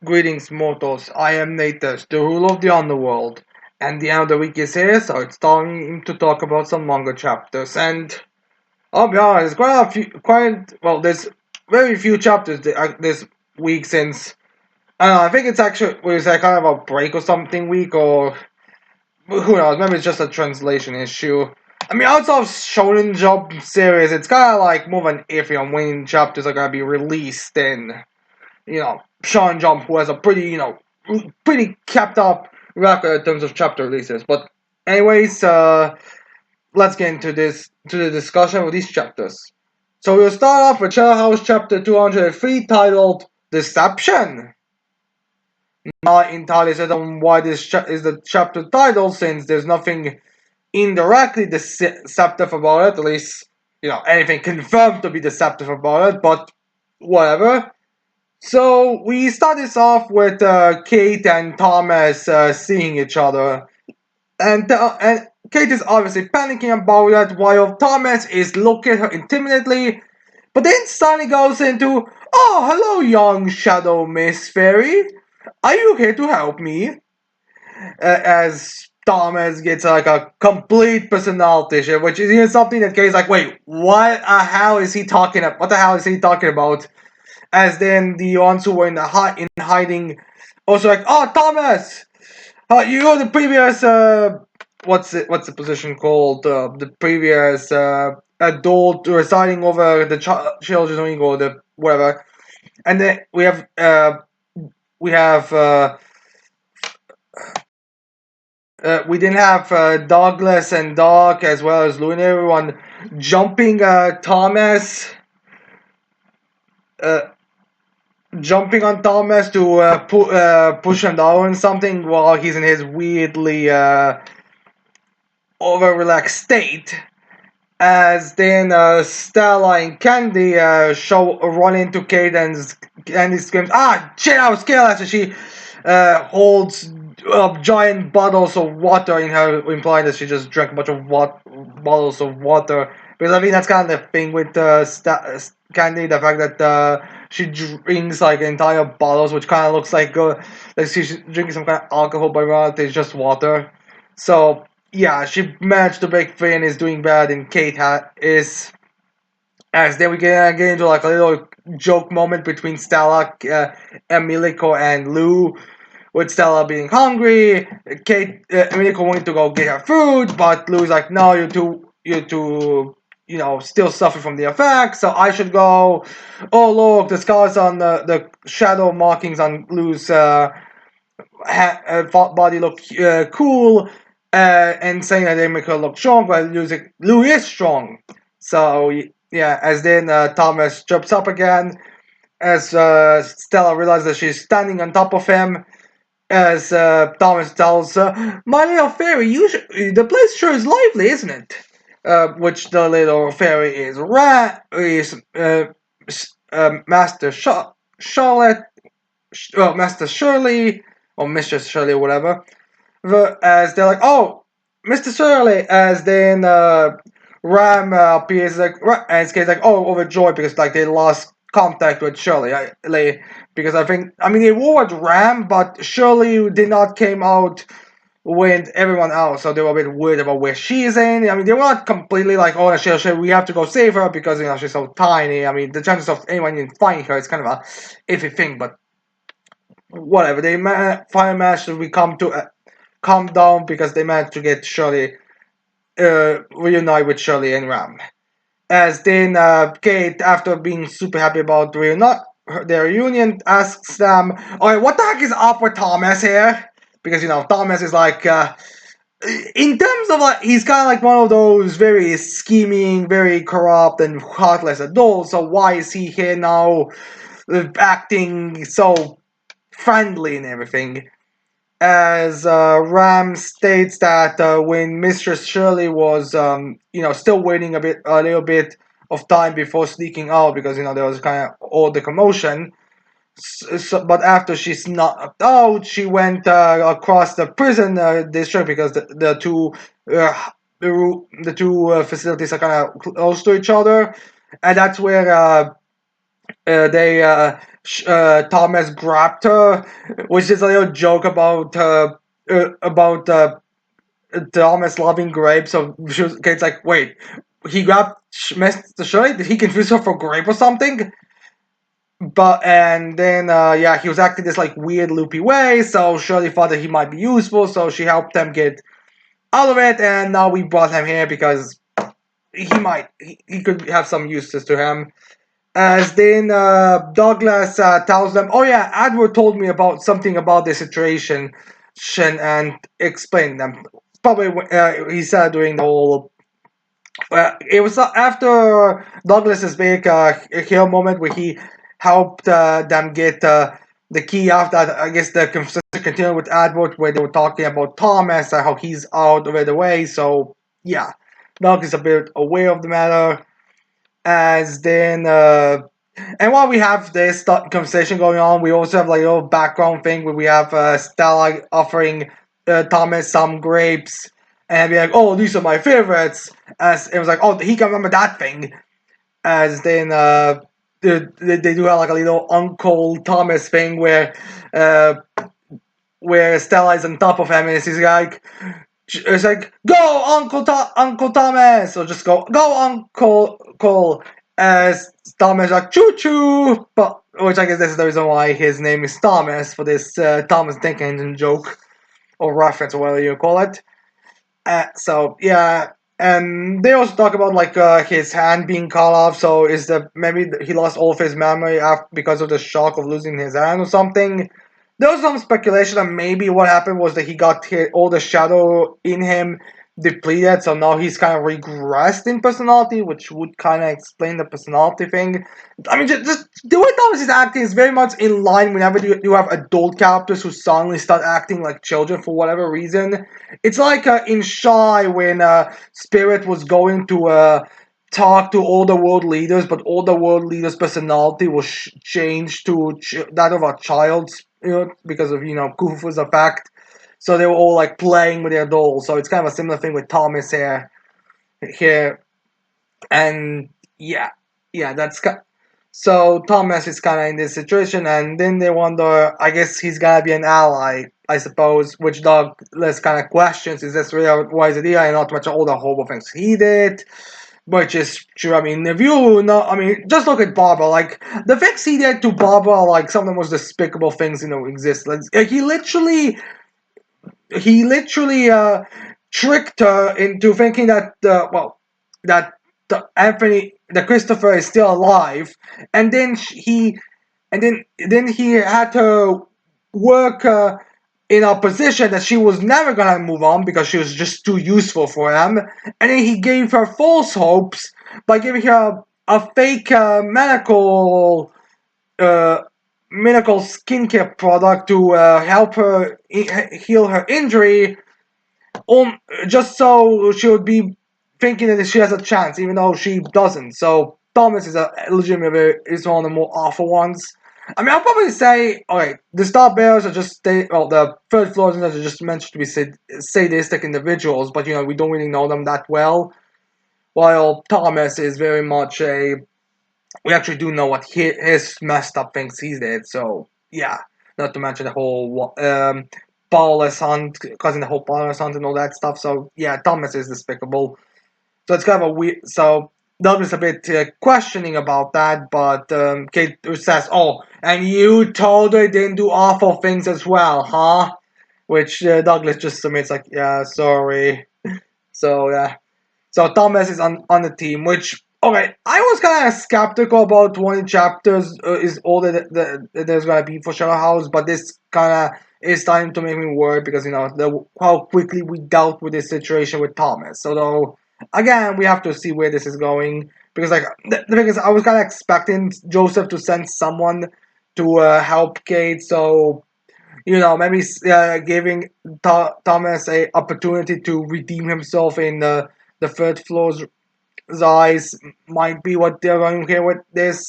Greetings, mortals. I am Natus, the ruler of the underworld, and the end of the week is here, so it's time to talk about some manga chapters. And I'll be honest, there's very few chapters this week since I don't know. I think it's actually was like kind of a break or something week, or who knows? Maybe it's just a translation issue. I mean, outside of Shonen Jump series, it's kind of like more of an iffy on when chapters are gonna be released in Sean Jump, who has a pretty kept up record in terms of chapter releases. But anyways, let's get into the discussion of these chapters. So we'll start off with Shell House chapter 203 titled Deception. Not entirely certain why this is the chapter title, since there's nothing indirectly deceptive about it, at least, anything confirmed to be deceptive about it, but whatever. So we start this off with Kate and Thomas seeing each other, and Kate is obviously panicking about that, while Thomas is looking at her intimidately, but then suddenly goes into, "Oh, hello, young Shadow Miss Fairy. Are you here to help me?" As Thomas gets like a complete personality shift, which is something that Kate's like, "Wait, what the hell is he talking about? What the hell is he talking about?" As then the ones who were in hiding also like, "Oh, Thomas, you're the previous what's the position called, the previous adult residing over the children's wing, or the whatever." And then we have we didn't have Douglas and Doc, as well as Lou and everyone jumping Thomas uh, jumping on Thomas to push him down or something while he's in his weirdly over relaxed state. As then Stella and Candy run into Kate, and Candy screams, "Ah, shit, I was scared," after she holds up giant bottles of water in her, implying that she just drank a bunch of bottles of water. Because I think that's kind of the thing with Candy, the fact that she drinks like entire bottles, which kind of looks like she's drinking some kind of alcohol, but reality it's just water. So yeah, she managed to break free and is doing bad, and Kate is. As then we get into like a little joke moment between Stella, Emilico, and Lou, with Stella being hungry. Emilico wanted to go get her food, but Lou's like, "No, you're too, still suffer from the effects, so I should go." Oh, look, the scars on the shadow markings on Lou's body look cool, and saying that they make her look strong, but Lou is strong. So yeah, as then Thomas jumps up again, as Stella realizes that she's standing on top of him, as Thomas tells her, "My little fairy, the place sure is lively, isn't it?" Which the little fairy is Master Charlotte, Master Shirley, or Mistress Shirley, or whatever. As they're like, "Oh, Mr. Shirley," as then Ram appears, like, and Skate's like, "Oh, overjoyed," because like they lost contact with Shirley. Because I mean, they were with Ram, but Shirley did not came out with everyone else, so they were a bit worried about where she's in. I mean, they were not completely like, "Oh, Shirley, we have to go save her," because she's so tiny. I mean, the chances of anyone even finding her is kind of a iffy thing, but whatever. They finally managed to calm down, because they managed to get Shirley reunite with Shirley and Ram. As then Kate, after being super happy about their reunion, asks them, "Alright, what the heck is up with Thomas here?" Because Thomas is like, in terms of like, he's kind of like one of those very scheming, very corrupt, and heartless adults. So why is he here now, acting so friendly and everything? As Ram states that when Mistress Shirley was, still waiting a little bit of time before sneaking out, because there was kind of all the commotion. But after she snuck out, she went across the prison district, because the two facilities are kind of close to each other, and that's where Thomas grabbed her, which is a little joke about Thomas loving grapes. So Kate's like, wait, he grabbed Mr. Shirley? Did he confuse her for grape or something? But and then yeah, he was acting this like weird loopy way. So Shirley thought that he might be useful, so she helped him get out of it. And now we brought him here because he could have some uses to him. As then Douglas tells them, "Oh yeah, Edward told me about something about the situation, and explained them." Probably he said during the whole. It was after Douglas's big hero moment where he helped them get the key after that. I guess the conversation continued with Edward where they were talking about Thomas and how he's out of the way. So yeah, Doug is a bit aware of the matter. As then and while we have this conversation going on, we also have like a little background thing where we have Stella offering Thomas some grapes and be like, "Oh, these are my favorites." As it was like, "Oh, he can remember that thing." As then they do have like a little Uncle Thomas thing uh, where Stella is on top of him and she's like, it's like, go, Uncle Thomas, or just go, Uncle Cole. As Thomas like, choo choo, but which I guess this is the reason why his name is Thomas for this Thomas Tank Engine joke or reference or whatever you call it. So yeah, and they also talk about like his hand being cut off. So is the maybe he lost all of his memory after because of the shock of losing his hand or something. There was some speculation that maybe what happened was that he got all the shadow in him depleted, so now he's kind of regressed in personality, which would kind of explain the personality thing. I mean, just the way Thomas is acting is very much in line whenever you have adult characters who suddenly start acting like children for whatever reason. It's like in Shy when Spirit was going to talk to all the world leaders, but all the world leaders' personality was changed to that of a child's, because of Khufu's effect. So they were all like playing with their dolls. So it's kind of a similar thing with Thomas here, and yeah, yeah, so Thomas is kind of in this situation, and then they wonder. I guess he's gonna be an ally, I suppose. Which Douglas kind of questions: is this really a wise idea? And not much all the horrible things he did. Which is true. I mean, if you know, I mean, just look at Barbara. Like the things he did to Barbara, are, like some of the most despicable things exist. Like he literally tricked her into thinking that that that Christopher is still alive, and then then he had to work in a position that she was never gonna move on because she was just too useful for him, and then he gave her false hopes by giving her a fake uh, medical skincare product to help her heal her injury, just so she would be thinking that she has a chance, even though she doesn't. So Thomas is is one of the more awful ones. I mean, I'll probably say, okay, the Star Bears are the third floors are just meant to be sadistic individuals, but we don't really know them that well. While Thomas is very much we actually do know what his messed up things he did. So yeah, not to mention the whole powerless hunt, causing the whole powerless hunt and all that stuff. So yeah, Thomas is despicable. So it's kind of a weird. So Doug is a bit questioning about that, but Kate says, "Oh, and you told her didn't do awful things as well, huh?" Which Douglas just submits like, "Yeah, sorry." So yeah. So Thomas is on the team, which okay, I was kind of skeptical about 20 chapters is all that there's gonna be for Shadow House, but this kind of is starting to make me worried because how quickly we dealt with this situation with Thomas. So though, again, we have to see where this is going because like the thing is, I was kind of expecting Joseph to send someone to help Kate, so maybe giving Thomas a opportunity to redeem himself in the third floor's eyes might be what they're going here with this.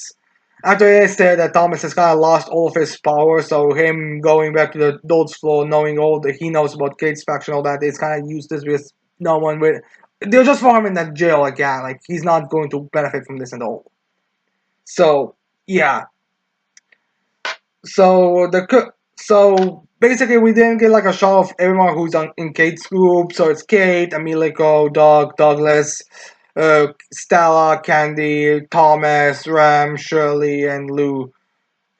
After they said that Thomas has kind of lost all of his power, so him going back to the Dodge floor, knowing all that he knows about Kate's faction, all that, is kind of useless because no one will. They'll just throw him in that jail again. Like he's not going to benefit from this at all. So yeah. So basically we didn't get like a shot of everyone who's in Kate's group. So it's Kate, Emilico, Doug, Douglas, Stella, Candy, Thomas, Ram, Shirley, and Lou.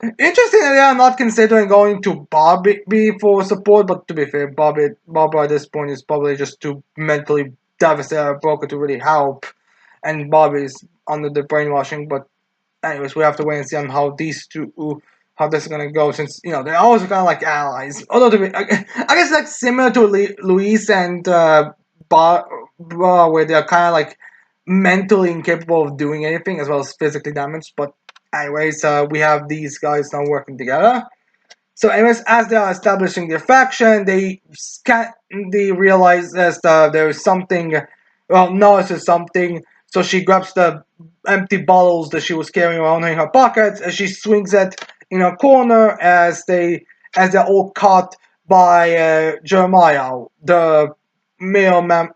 Interesting that they are not considering going to Bobby for support, but to be fair, Bobby at this point is probably just too mentally devastated, broken to really help, and Bobby's under the brainwashing. But anyways, we have to wait and see on how these two, how this is gonna go, since they're always kind of like allies. Although to be, I guess like similar to Luis and where they're kind of like mentally incapable of doing anything as well as physically damaged. But anyways, we have these guys now working together. So, anyways, as they are establishing their faction, they realize that there is something. Well, notices something. So she grabs the empty bottles that she was carrying around in her pockets, and she swings it in a corner as they're all caught by Jeremiah, male man,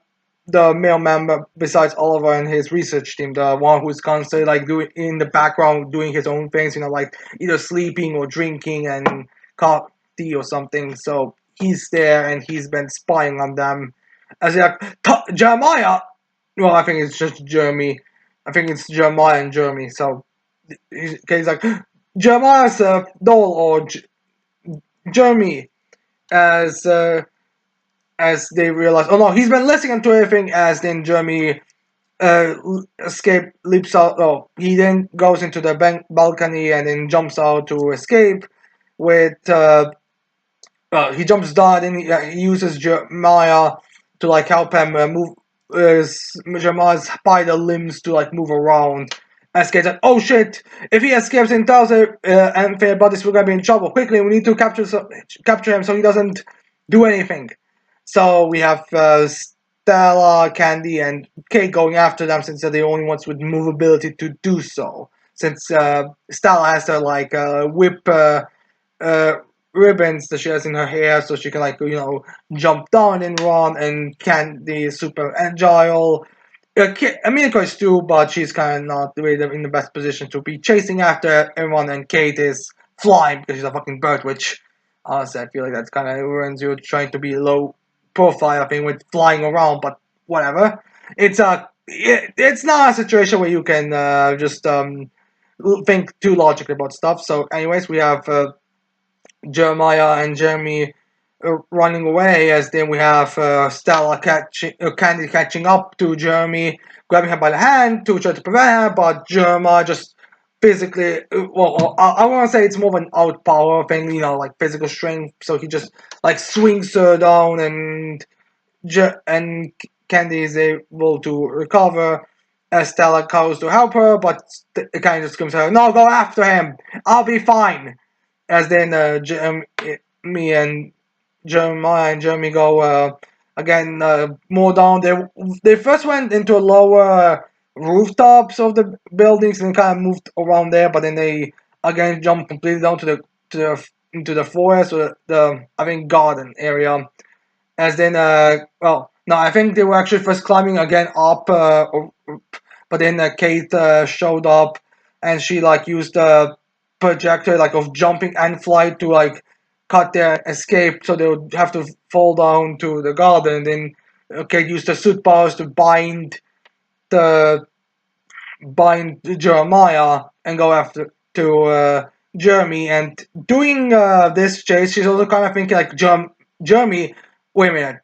the male member besides Oliver and his research team, the one who's constantly like doing in the background doing his own things, like either sleeping or drinking and coffee or something. So he's there and he's been spying on them. As like Jeremiah, well, I think it's just Jeremy. I think it's Jeremiah and Jeremy. So he's like Jeremiah's doll or Jeremy as they realize. Oh no, he's been listening to everything as then Jeremy uh, escape leaps out. Oh, he then goes into the balcony and then jumps out to escape. With he jumps down and he uses Jeremiah to like help him move. Jeremiah's spider limbs to like move around. Escape's like, oh shit! If he escapes and tells unfair bodies, we're gonna be in trouble. Quickly, we need to capture him so he doesn't do anything. So we have Stella, Candy, and Kate going after them since they're the only ones with movability to do so. Since Stella has to like whip uh, ribbons that she has in her hair so she can like jump down and run, and Candy is super agile. Aminako is too, but she's kind of not really in the best position to be chasing after everyone, and Kate is flying because she's a fucking bird, which honestly I feel like that's kind of ruins you trying to be low profile thing with flying around, but whatever. It's not a situation where you can just think too logically about stuff. So anyways, we have Jeremiah and Jeremy running away, as then we have Stella Candy catching up to Jeremy, grabbing her by the hand to try to prevent her, but Jeremiah just physically, well, I want to say it's more of an outpower thing, like physical strength, so he just like swings her down, and and Candy is able to recover as Stella goes to help her, but it kind of screams at her, no, go after him, I'll be fine. As then me and Jeremiah and Jeremy go again more down. They first went into a lower rooftops of the buildings and kind of moved around there, but then they again jumped completely down into the forest or the I think garden area. As then well no, I think they were actually first climbing again up, but then Kate showed up and she like used the projector like of jumping and flight to like cut their escape, so they would have to fall down to the garden. Then Kate used the suit powers to the bind Jeremiah and go after to Jeremy. And doing this chase, she's also kind of thinking like Jeremy. Wait a minute,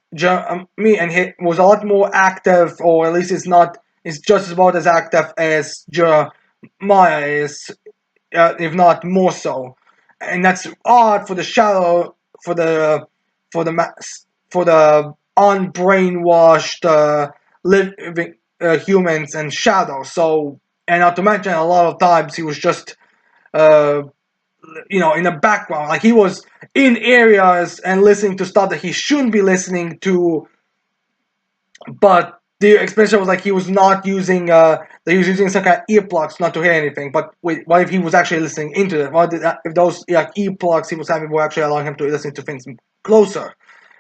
me and he was a lot more active, or at least it's not. It's just about as active as Jeremiah is, if not more so. And that's odd for the shadow, for the for the unbrainwashed living humans and shadow. So, and not to mention, a lot of times he was just uh, in the background, like he was in areas and listening to stuff that he shouldn't be listening to, but the expression was like he was not using that he was using some kind of earplugs not to hear anything. But wait, what if he was actually listening into it? What if those like earplugs he was having were actually allowing him to listen to things closer?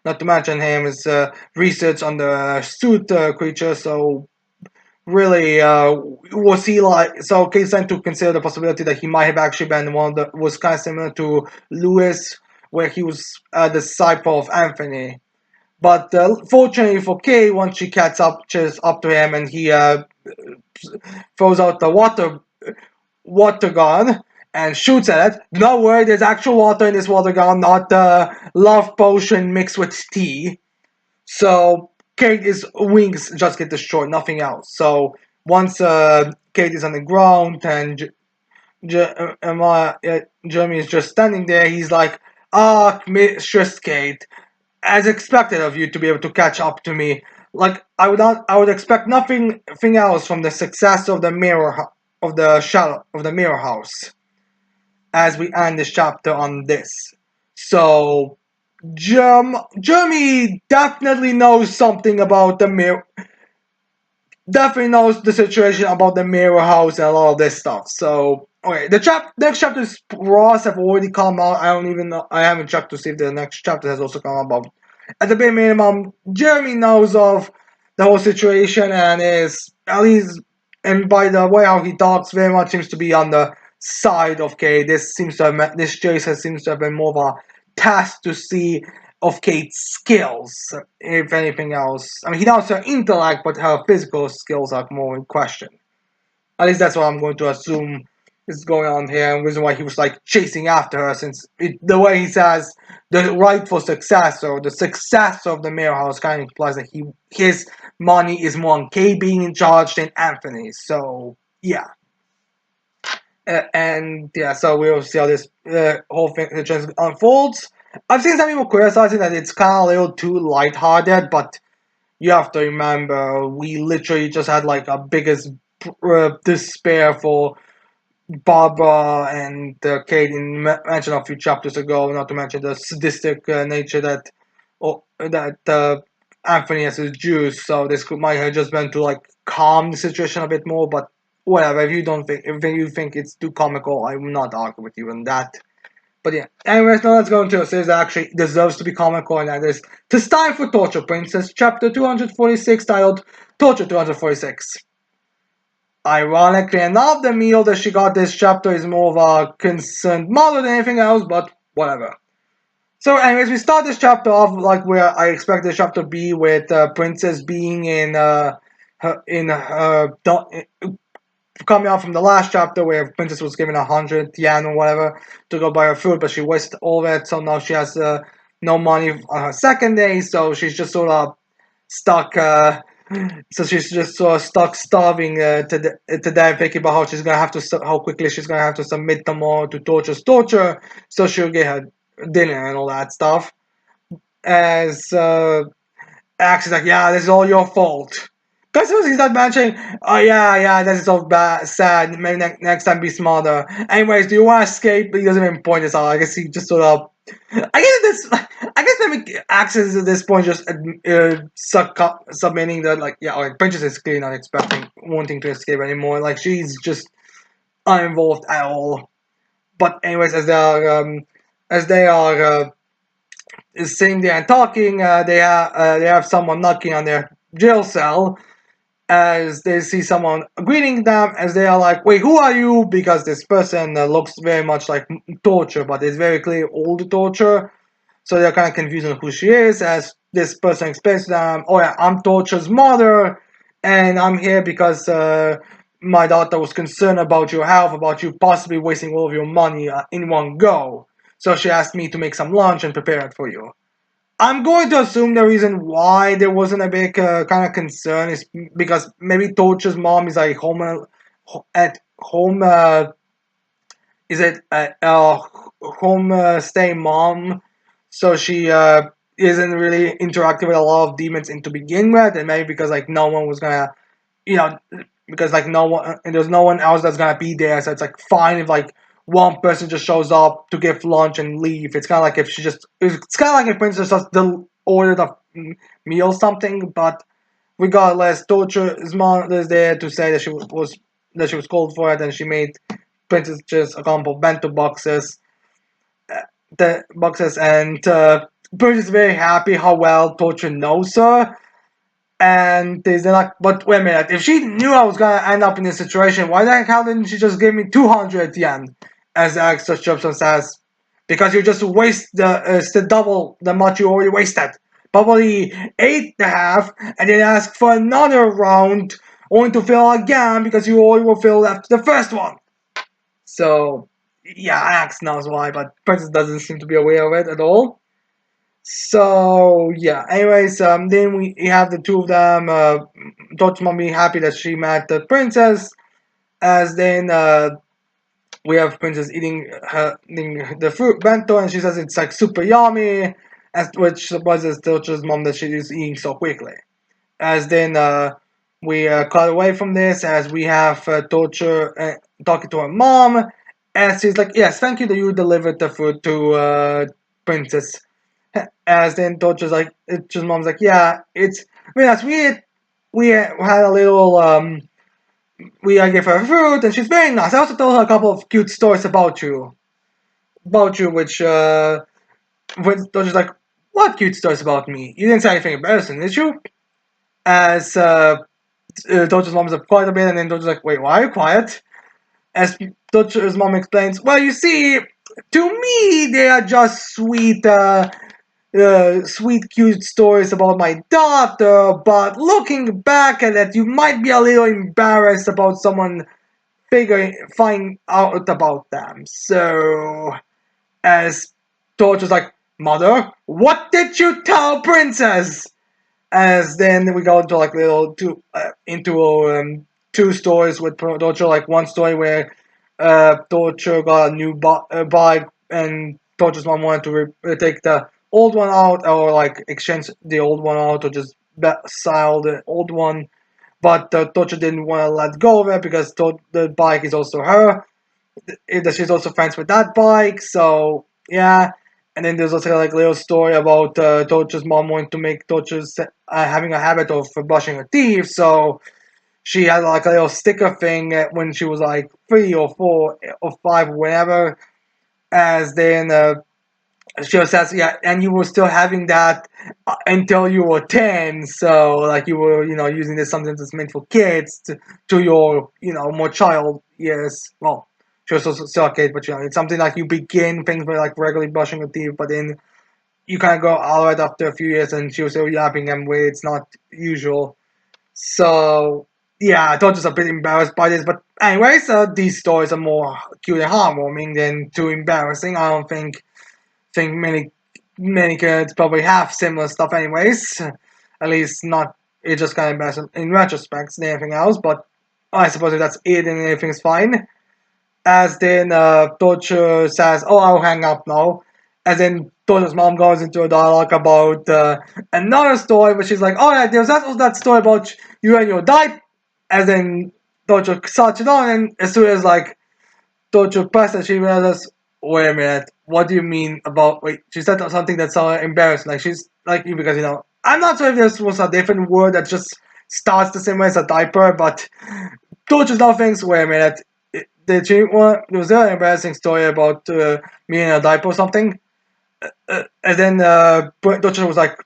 Not to mention him his research on the suit creature. So really was he like so Kate started to consider the possibility that he might have actually been one of the was kind of similar to Lewis, where he was a disciple of Anthony. But fortunately for Kay, once she catches up to him and he throws out the water gun and shoots at it. Do not worry, there's actual water in this water gun, not love potion mixed with tea. So Kate's wings just get destroyed, nothing else. So once Kate is on the ground and Jeremy is just standing there, he's like, "Ah, Mistress Kate, as expected of you to be able to catch up to me. Like I would expect nothing else from the success of the mirror house." As we end this chapter on this, so Jeremy definitely knows something about the mirror. Definitely knows the situation about the mirror house and all this stuff. So okay, the next chapter's Ross have already come out. I don't even know. I haven't checked to see if the next chapter has also come out. But at the bare minimum, Jeremy knows of the whole situation and is at least, and by the way how he talks, very much seems to be on the side of Kate. This chase seems to have been more of a task to see of Kate's skills, if anything else. I mean, he knows her intellect, but her physical skills are more in question. At least that's what I'm going to assume is going on here, and the reason why he was like chasing after her, since the way he says the rightful success or the success of the Mirror House kind of implies that his money is more on Kate being in charge than Anthony. So yeah. And yeah, so we'll see how this whole thing unfolds. I've seen some people criticizing that it's kind of a little too lighthearted, but you have to remember we literally just had like a biggest despair for Barbara and Katie mentioned a few chapters ago. Not to mention the sadistic nature that Anthony has his Jews. So this might have just been to like calm the situation a bit more, but whatever. If you think it's too comical, I will not argue with you on that. But yeah, anyways, now let's go into a series that actually deserves to be comical, and that is "'Tis Time for Torture Princess," chapter 246, titled "Torture 246." Ironically enough, the meal that she got this chapter is more of a concerned mother than anything else, but whatever. So, anyways, we start this chapter off like where I expect this chapter to be, with Princess being coming out from the last chapter where Princess was given 100 yen or whatever to go buy her food, but she wasted all of it, so now she has no money on her second day, so she's just sort of stuck. So she's just sort of stuck starving to death, thinking about how quickly she's gonna have to submit them all to torture, so she'll get her dinner and all that stuff. As Axe is like, yeah, this is all your fault. Because he's not mentioning, oh yeah, this is so bad, sad. Maybe next time be smarter. Anyways, do you want to escape? He doesn't even point this out. I guess he just sort of. I guess maybe Axis at this point just submitting that like, yeah, like Princess is clearly not wanting to escape anymore. Like she's just uninvolved at all. But anyways, as they are sitting there and talking, they have someone knocking on their jail cell, as they see someone greeting them, as they are like, "Wait, who are you?" Because this person looks very much like Torture, but it's very clear old Torture. So they're kind of confused on who she is, as this person explains to them, "Oh yeah, I'm Torture's mother, and I'm here because my daughter was concerned about your health, about you possibly wasting all of your money in one go. So she asked me to make some lunch and prepare it for you." I'm going to assume the reason why there wasn't a big kind of concern is because maybe Torch's mom is like at home. Is it a home stay mom? So she isn't really interacting with a lot of demons to begin with, and maybe because like no one was gonna, you know, because like no one and there's no one else that's gonna be there, so it's like fine if like one person just shows up to give lunch and leave. It's kind of like if it's kind of like if Princess just ordered a meal or something. But regardless, Torture's mom is there to say that she was called for it, and she made Princess just a couple of bento boxes, and Princess is very happy how well Torture knows her, And they're like, but wait a minute, if she knew I was gonna end up in this situation, why the hell didn't she just give me 200 yen as the extra substance says? Because you just waste it's the double the much you already wasted. Probably ate the half and then ask for another round only to fail again because you already will fail after the first one. So yeah, Axe knows why, but Princess doesn't seem to be aware of it at all. So yeah. Anyways, then we have the two of them. Dodge mommy happy that she met the princess. As then we have princess eating the fruit bento, and she says it's like super yummy. As which surprises Dodge's mom that she is eating so quickly. As then we cut away from this, as we have Torture talking to her mom, and she's like, "Yes, thank you that you delivered the food to Princess." As then Torture's like, just mom's like, "Yeah, it's yes, we had a little we gave her food, and she's very nice. I also told her a couple of cute stories about you, which when Torture's like, what cute stories about me? You didn't say anything embarrassing, did you?" As Dodger's mom's like quiet a bit, and then Dodger's like, "Wait, why are you quiet?" As Dodger's mom explains, "Well, you see, to me, they are just sweet, cute stories about my daughter. But looking back at it, you might be a little embarrassed about someone find out about them. So, as Dodger's like, Mother, what did you tell Princess?" As then we go into like little two stories with Torture. Like one story where Torture got a new bike, and Torture's mom wanted to take the old one out, or like exchange the old one out, or just sell the old one. But Torture didn't want to let go of it because the bike is also her. She's also friends with that bike, so yeah. And then there's also like a little story about Torture's mom wanting to make Torture's having a habit of brushing her teeth, so she had like a little sticker thing when she was like 3 or 4 or 5 or whatever. As then she says, yeah, and you were still having that until you were 10, so like you were, using this something that's meant for kids to your, more child years. Well, she was also still a kid, but it's something like you begin things by like regularly brushing your teeth, but then you kind of go all right after a few years, and she was still yapping and way it's not usual. So yeah, I thought just a bit embarrassed by this, but anyways, these stories are more cute and heartwarming than too embarrassing. I don't think many kids probably have similar stuff anyways. At least not it's just kind of embarrassing in retrospect than anything else, but I suppose if that's it and everything's fine. As then Torture says, "Oh, I'll hang up now." As then Torture's mom goes into a dialogue about another story, where she's like, "Oh yeah, there's also that story about you and your dad." As then Torture starts it on, and as soon as like Torture presses, she realizes, "Wait a minute, what do you mean about?" Wait, she said something that's so embarrassing. Like she's like because I'm not sure if this was a different word that just starts the same way as a diaper, but Torture's now thinks, "Wait a minute." Did she was there an embarrassing story about me in a diaper or something? And then Dutcher was like,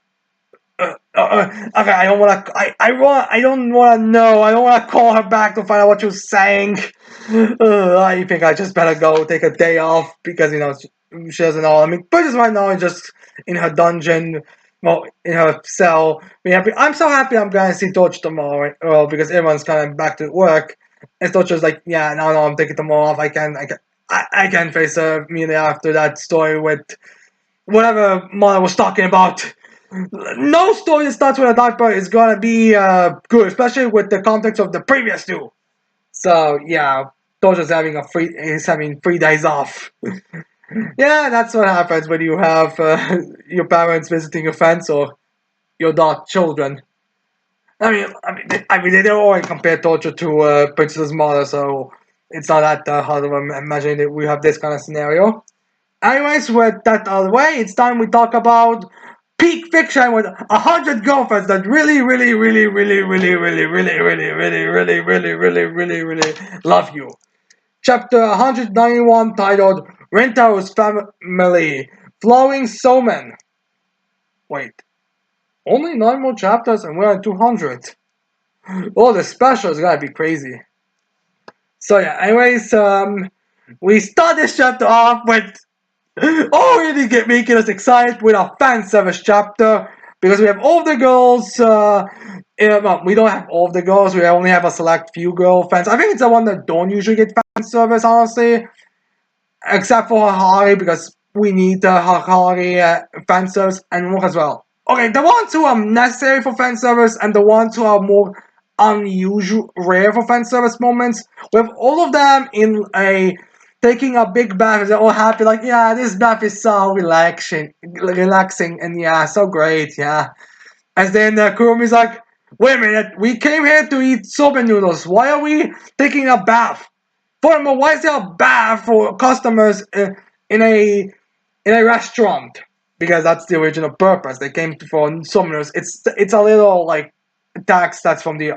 okay, I don't want to. I don't want to know. I don't want to call her back to find out what she was saying. I think I just better go take a day off because she doesn't know. I mean, Bridges right now is just in her dungeon, well, in her cell. I'm so happy I'm gonna see Torch tomorrow, because everyone's kind of back to work. And Torch's like, yeah, no, I'm taking tomorrow off. I can face her immediately after that story with whatever Mother was talking about. No story that starts with a diaper is gonna be good, especially with the context of the previous two. So yeah, Dojo's having 3 days off. Yeah, that's what happens when you have your parents visiting your friends or your dog children. They don't always compare Torture to Princess's mother, so it's not that hard of imagining that we have this kind of scenario. Anyways, with that out of the way, it's time we talk about peak fiction with 100 girlfriends that really, really, really, really, really, really, really, really, really, really, really, really, really, really love you. Chapter 191 titled Rentaro's Family Flowing Somen. Wait. Only 9 more chapters and we're at 200. Oh, the special is gonna be crazy. So yeah, anyways, we start this chapter off with already making us excited with our fan service chapter because we have all of the girls. Well, we don't have all of the girls. We only have a select few girl fans. I think it's the one that don't usually get fan service, honestly, except for Hahari because we need the Hahari fan service and more as well. Okay, the ones who are necessary for fan service and the ones who are more unusual, rare for fan service moments, we have all of them in a taking a big bath. They're all happy, like, yeah, this bath is so relaxing, and yeah, so great, yeah. And then Kurumi's like, wait a minute, we came here to eat soba noodles. Why are we taking a bath? Furthermore, why is there a bath for customers in a in a restaurant? Because that's the original purpose. They came for summoners. It's a little like tax that's from the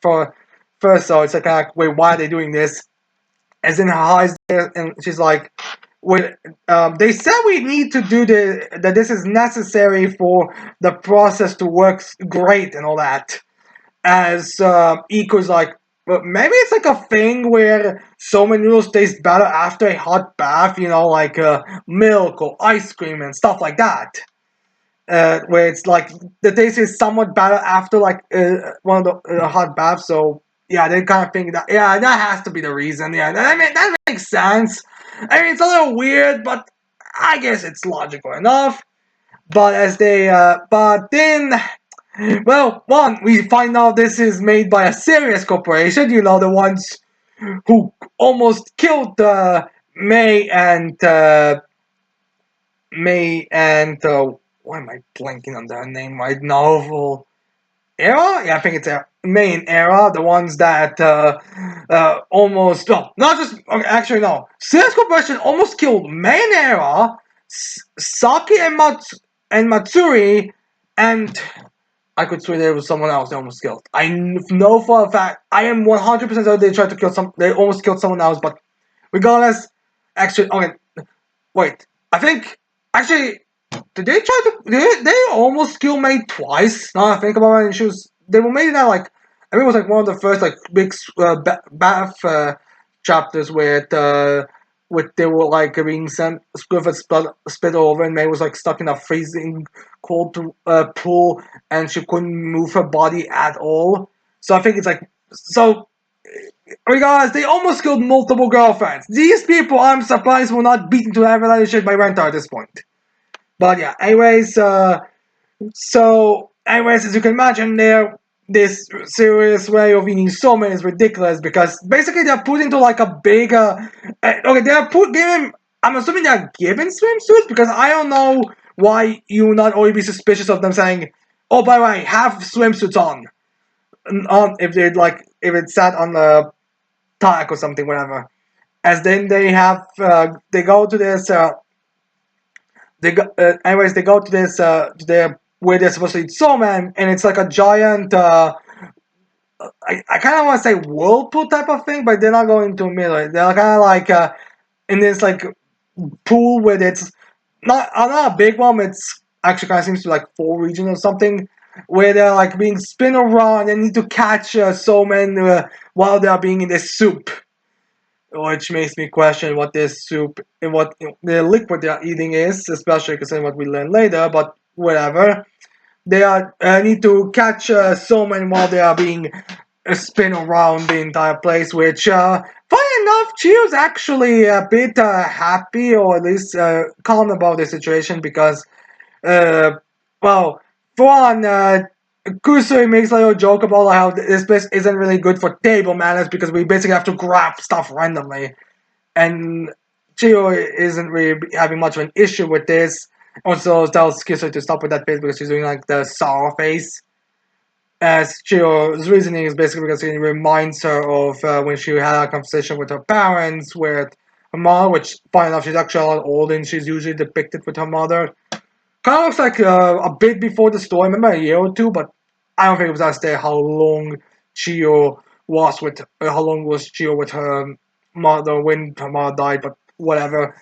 for first. So it's like, wait, why are they doing this? As in her eyes there, and she's like, "Wait, they said we need to do that. This is necessary for the process to work great and all that." As Iko's like, but maybe it's like a thing where so many noodles taste better after a hot bath, like milk or ice cream and stuff like that. Where it's like the taste is somewhat better after like one of the hot baths. So yeah, they kind of think that yeah, that has to be the reason. Yeah, I mean that makes sense. I mean it's a little weird, but I guess it's logical enough. But then, well, one we find out this is made by a serious corporation. The ones who almost killed May and why am I blanking on their name right now? Era? Yeah, I think it's main era. The ones that almost no, not just okay, actually no. Serious Corporation almost killed main era, Saki and Matsuri, and I could swear there was someone else they almost killed. I know for a fact. I am 100% sure they tried to kill some. They almost killed someone else, but regardless, actually, okay, wait. I think actually, did they try to? They almost kill May twice. Now I think about it, and they were made that like I think it was like one of the first like big bath chapters where they were like being sent Griffith split over and May was like stuck in a freezing cold pool and she couldn't move her body at all. So I think it's like so regardless, they almost killed multiple girlfriends. These people, I'm surprised, were not beaten to heaven like shit by Renta at this point. But yeah, anyways, as you can imagine, this serious way of eating somen is ridiculous because basically they're put into like a big, okay, they're given. I'm assuming they're given swimsuits because I don't know why you would not already be suspicious of them saying, "Oh, by the way, have swimsuits on." If it's sat on the tack or something, whatever. As then they go to this they go to this to their where they're supposed to eat somen, and it's like a giant I kind of want to say whirlpool type of thing, but they're not going to middle. They're kind of like in this like pool where it's not a big one. It's actually kind of seems to be like 4 regions or something, where they're like being spin around and need to catch somen while they're being in this soup, which makes me question what this soup and what the liquid they're eating is, especially considering what we learn later. But whatever, they are need to catch salmon while they are being spin around the entire place. Which, funny enough, Chio's actually a bit happy or at least calm about the situation because, uh, well, for one, Kusui makes a little joke about how this place isn't really good for table manners because we basically have to grab stuff randomly and Chio isn't really having much of an issue with this. Also tells Kiso to stop with that face because she's doing like the sour face. As Chio's reasoning is basically because it reminds her of when she had a conversation with her parents with her mother, which funny enough she's actually a lot older than she's usually depicted with her mother. Kind of looks like a bit before the story, maybe a year or two, but I don't think it was as there how long Chio was with her mother when her mother died, but whatever.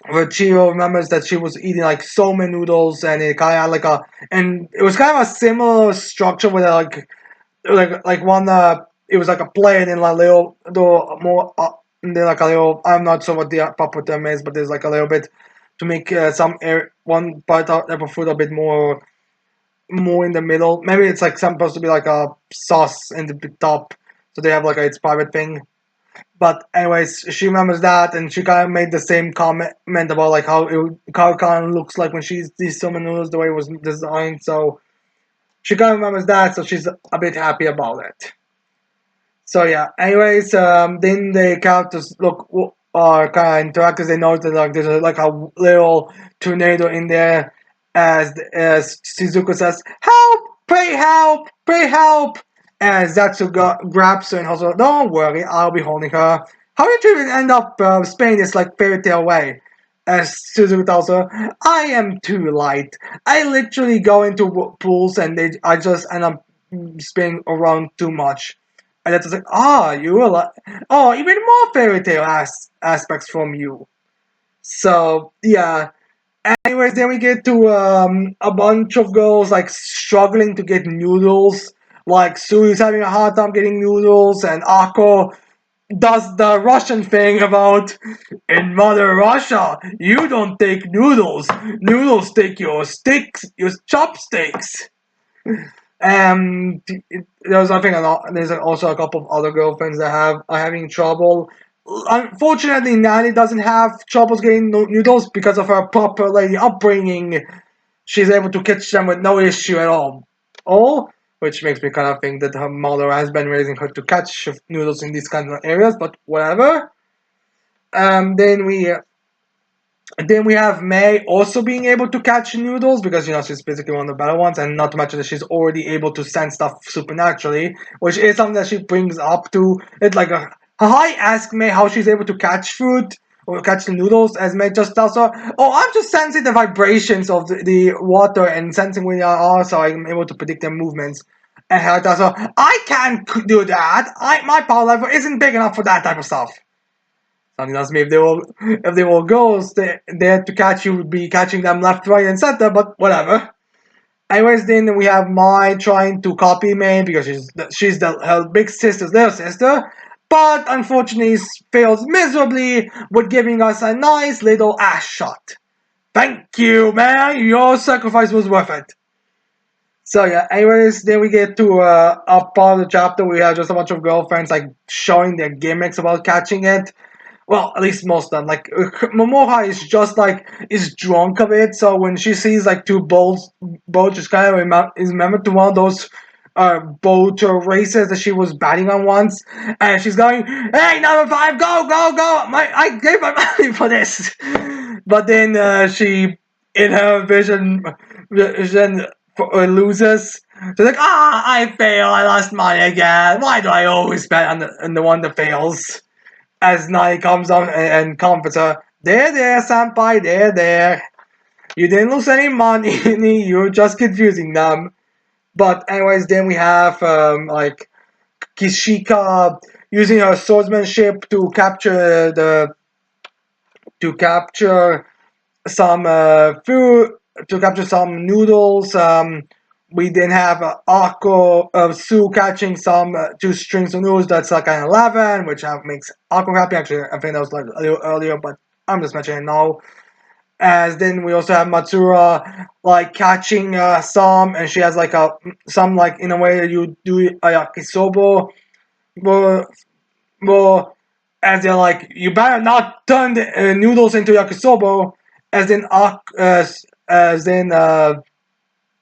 where Chio remembers that she was eating like so many noodles, and it kind of had like and it was kind of a similar structure with like one it was like a plate and like little more and then like a little, I'm not sure what the proper term is, but there's like a little bit to make some air one part of the food a bit more in the middle. Maybe it's like supposed to be like a sauce in the top, so they have like its private thing. But anyways, she remembers that, and she kind of made the same comment about like how it kind of looks like when she sees so many noodles the way it was designed. So she kind of remembers that, so she's a bit happy about it. So yeah. Anyways, then the characters look are kind of interact, as they notice that like there's like a little tornado in there, as Shizuku says, "Help! Pray help! Pray help!" And Zetsu grabs her and also, "Don't worry, I'll be holding her." How did you even end up spinning this like fairy tale way? As Suzuki tells her, "I am too light. I literally go into pools and I just end up spinning around too much." And it's like, you were like, oh, even more fairy tale aspects from you. So yeah. Anyways, then we get to a bunch of girls like struggling to get noodles. Like Sui's having a hard time getting noodles, and Akko does the Russian thing about in Mother Russia, you don't take noodles. Noodles take your sticks, your chopsticks. There's I think there's also a couple of other girlfriends that are having trouble. Unfortunately, Nani doesn't have troubles getting noodles because of her proper lady upbringing. She's able to catch them with no issue at all. Which makes me kind of think that her mother has been raising her to catch noodles in these kinds of areas. But whatever. Um, then we then we have May also being able to catch noodles because she's basically one of the better ones, and not to mention that she's already able to sense stuff supernaturally, which is something that she brings up to it. Like I ask May how she's able to catch food or catch the noodles, as May just tells her, "Oh, I'm just sensing the vibrations of the water and sensing where they are, so I'm able to predict their movements." And her tells her, "I can't do that. My power level isn't big enough for that type of stuff." Something tells me if they were girls, they to catch you would be catching them left, right, and center. But whatever. Anyways, then we have Mai trying to copy May because she's her big sister's little sister, but unfortunately fails miserably with giving us a nice little ass shot. Thank you, man. Your sacrifice was worth it. So yeah. Anyways, then we get to a part of the chapter where we have just a bunch of girlfriends like showing their gimmicks about catching it. Well, at least most of them. Like Momoha is just like is drunk of it. So when she sees like two boats, just kind of is remembered to one of those boat races that she was batting on once, and she's going, "Hey, number five, go, go, go! I gave my money for this." But then she, in her vision loses. She's like, I fail. I lost money again. Why do I always bet on the one that fails? As Nai comes on and comforts her. There, senpai, there. You didn't lose any money, you're just confusing them. But anyways, then we have like Kishika using her swordsmanship to capture some food, to capture some noodles. We then have Akko Sue catching some two strings of noodles. That's like an 11, which makes Akko happy. Actually, I think that was like a little earlier, but I'm just mentioning it now. As then we also have Matsura like catching some, and she has like some like in a way that you do a yakisoba, but as they're like, you better not turn the noodles into yakisoba. As then as then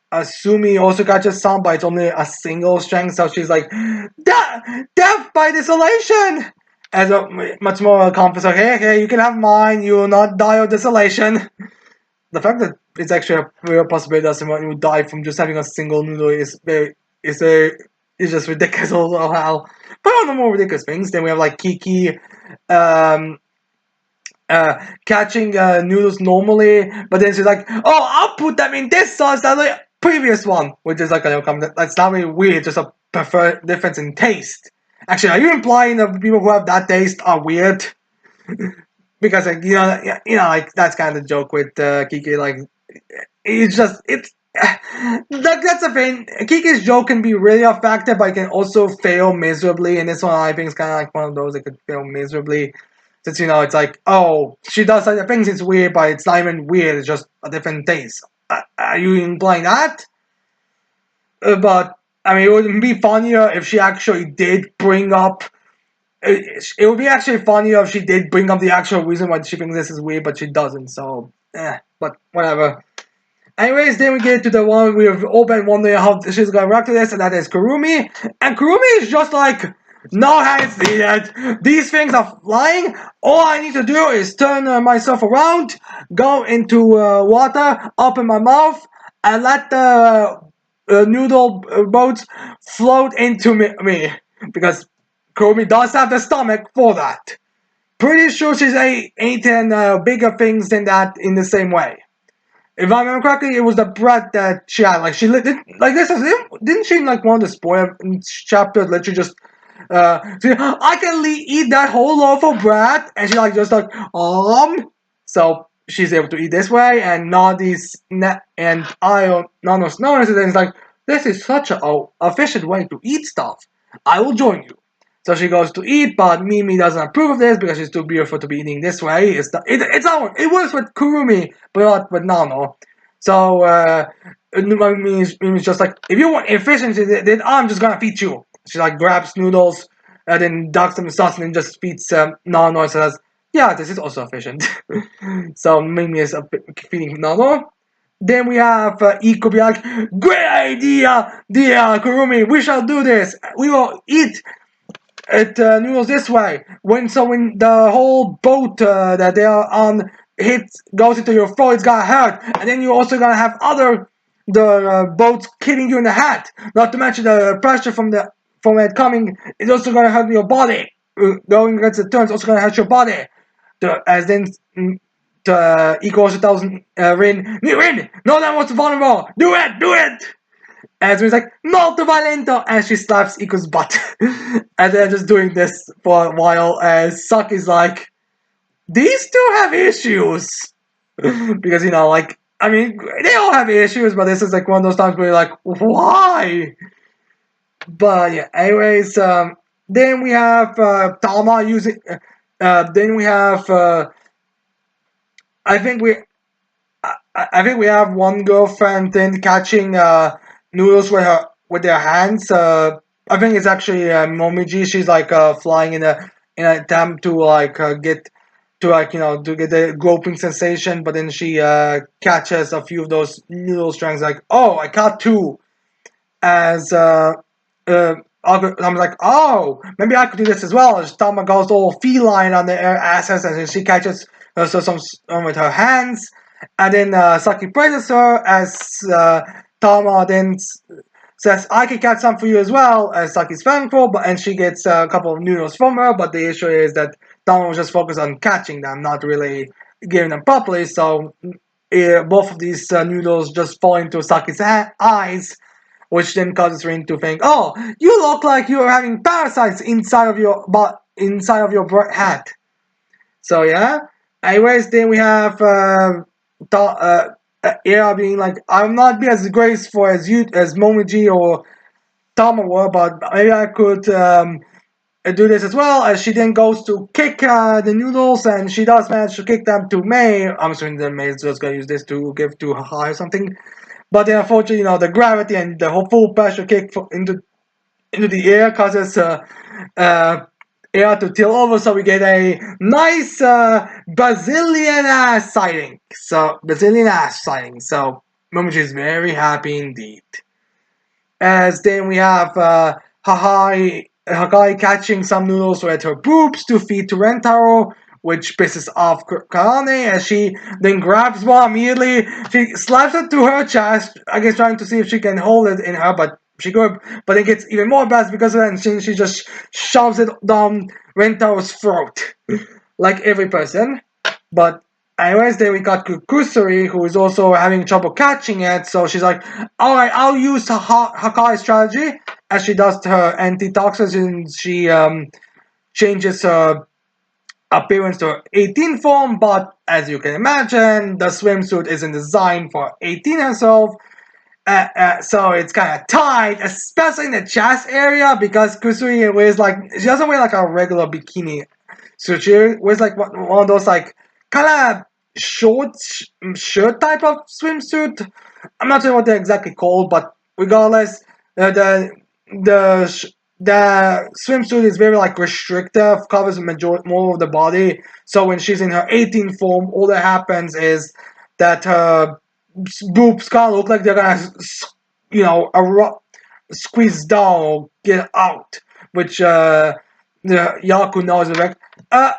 Asumi also catches some, but it's only a single strength, so she's like, death by desolation! As much more confident, like, hey, you can have mine, you will not die of desolation. The fact that it's actually a real possibility that someone would die from just having a single noodle is just ridiculous somehow. But on the more ridiculous things, then we have like Kiki, um, catching noodles normally, but then she's like, "Oh, I'll put them in this sauce than the previous one," which is like that's not really weird, just a preferred difference in taste. Actually, are you implying that people who have that taste are weird? because like like that's kind of the joke with Kiki. Like it's just it's that's the thing. Kiki's joke can be really effective, but it can also fail miserably. And this one I think is kind of like one of those that could fail miserably. Since it's like, oh, she does other things, it's weird, but it's not even weird, it's just a different taste. Are you implying that? But, I mean, it would be funnier if she actually did bring up. It would be actually funnier if she did bring up the actual reason why she thinks this is weird, but she doesn't, so, but whatever. Anyways, then we get to the one we've all been wondering how she's gonna react to this, and that is Kurumi. And Kurumi is just like, no hands needed. These things are flying. All I need to do is turn myself around, go into water, open my mouth, and let the noodle boats float into me. Because Kurumi does have the stomach for that. Pretty sure she's eaten bigger things than that in the same way. If I remember correctly, it was the bread that she had. Like she did, like this is didn't she in like one of the spoiler chapters literally just see, I can eat that whole loaf of bread, and she like just like so she's able to eat this way, and Nadi's and Nano's is like, this is such a efficient way to eat stuff. I will join you. So she goes to eat, but Mimi doesn't approve of this because she's too beautiful to be eating this way. It's not, it works with Kurumi, but not with Nano. So Mimi's just like, if you want efficiency, then I'm just gonna feed you. She like grabs noodles and then ducks them in sauce and then just feeds Nano and says, yeah, this is also efficient. So Mimi is feeding Nano. Then we have Iko be like, great idea, dear Kurumi, we shall do this. We will eat it noodles this way. When the whole boat that they are on goes into your throat, it's gonna hurt, and then you're also gonna have the boats hitting you in the head. Not to mention the pressure from it coming is also gonna hurt your body. Going against the turns also gonna hurt your body. As then the Eco also tells Rin, no one wants vulnerable. Do it. And so he's like, molto valento! And she slaps Iko's butt. And they're just doing this for a while. And Saki's like, these two have issues. Because, like, I mean, they all have issues, but this is like one of those times where you're like, why? But yeah, anyways, then we have Tama using. Then we have. I think we. I think we have one girlfriend then catching noodles with their hands. I think it's actually Momiji. She's like flying in an attempt to like get to like to get the groping sensation, but then she catches a few of those noodle strings. Like, oh, I caught two. As I'm like, oh, maybe I could do this as well. As Tama goes all feline on the asses, and then she catches some with her hands. And then Saki praises her as Tama then says, I can catch some for you as well, as Saki's thankful, and she gets a couple of noodles from her, but the issue is that Tama was just focused on catching them, not really giving them properly, so both of these noodles just fall into Saki's eyes, which then causes Rin to think, oh, you look like you're having parasites inside of your head. So yeah. Anyways, then we have Era being like, I'm not be as graceful as Momiji or Tama were, but maybe I could do this as well. As she then goes to kick the noodles, and she does manage to kick them to May. I'm assuming that May is just gonna use this to give to Haha or something. But then unfortunately, the gravity and the whole full pressure kick into the air causes air to tilt over, so we get a nice Brazilian ass sighting. So Momiji is very happy indeed. As then we have Hakai catching some noodles with her boobs to feed to Rentaro, which pisses off Karane, as she then grabs one immediately. She slaps it to her chest, I guess trying to see if she can hold it in her, but she could, but it gets even more bad because of that, and she just shoves it down Rentaro's throat, like every person. But anyways, then we got Kusuri, who is also having trouble catching it, so she's like, alright, I'll use Hakai's strategy, as she does her antitoxins, and she changes her appearance to 18 form, but as you can imagine, the swimsuit isn't designed for 18 herself. So it's kind of tight, especially in the chest area, because Kusuri wears like, she doesn't wear like a regular bikini suit. She wears like one of those like kind of short shirt type of swimsuit. I'm not sure what they're exactly called, but regardless, the the swimsuit is very like restrictive, covers more of the body. So when she's in her 18 form, all that happens is that her boobs kind of look like they're gonna, squeeze down or get out, which the Yaku knows is like,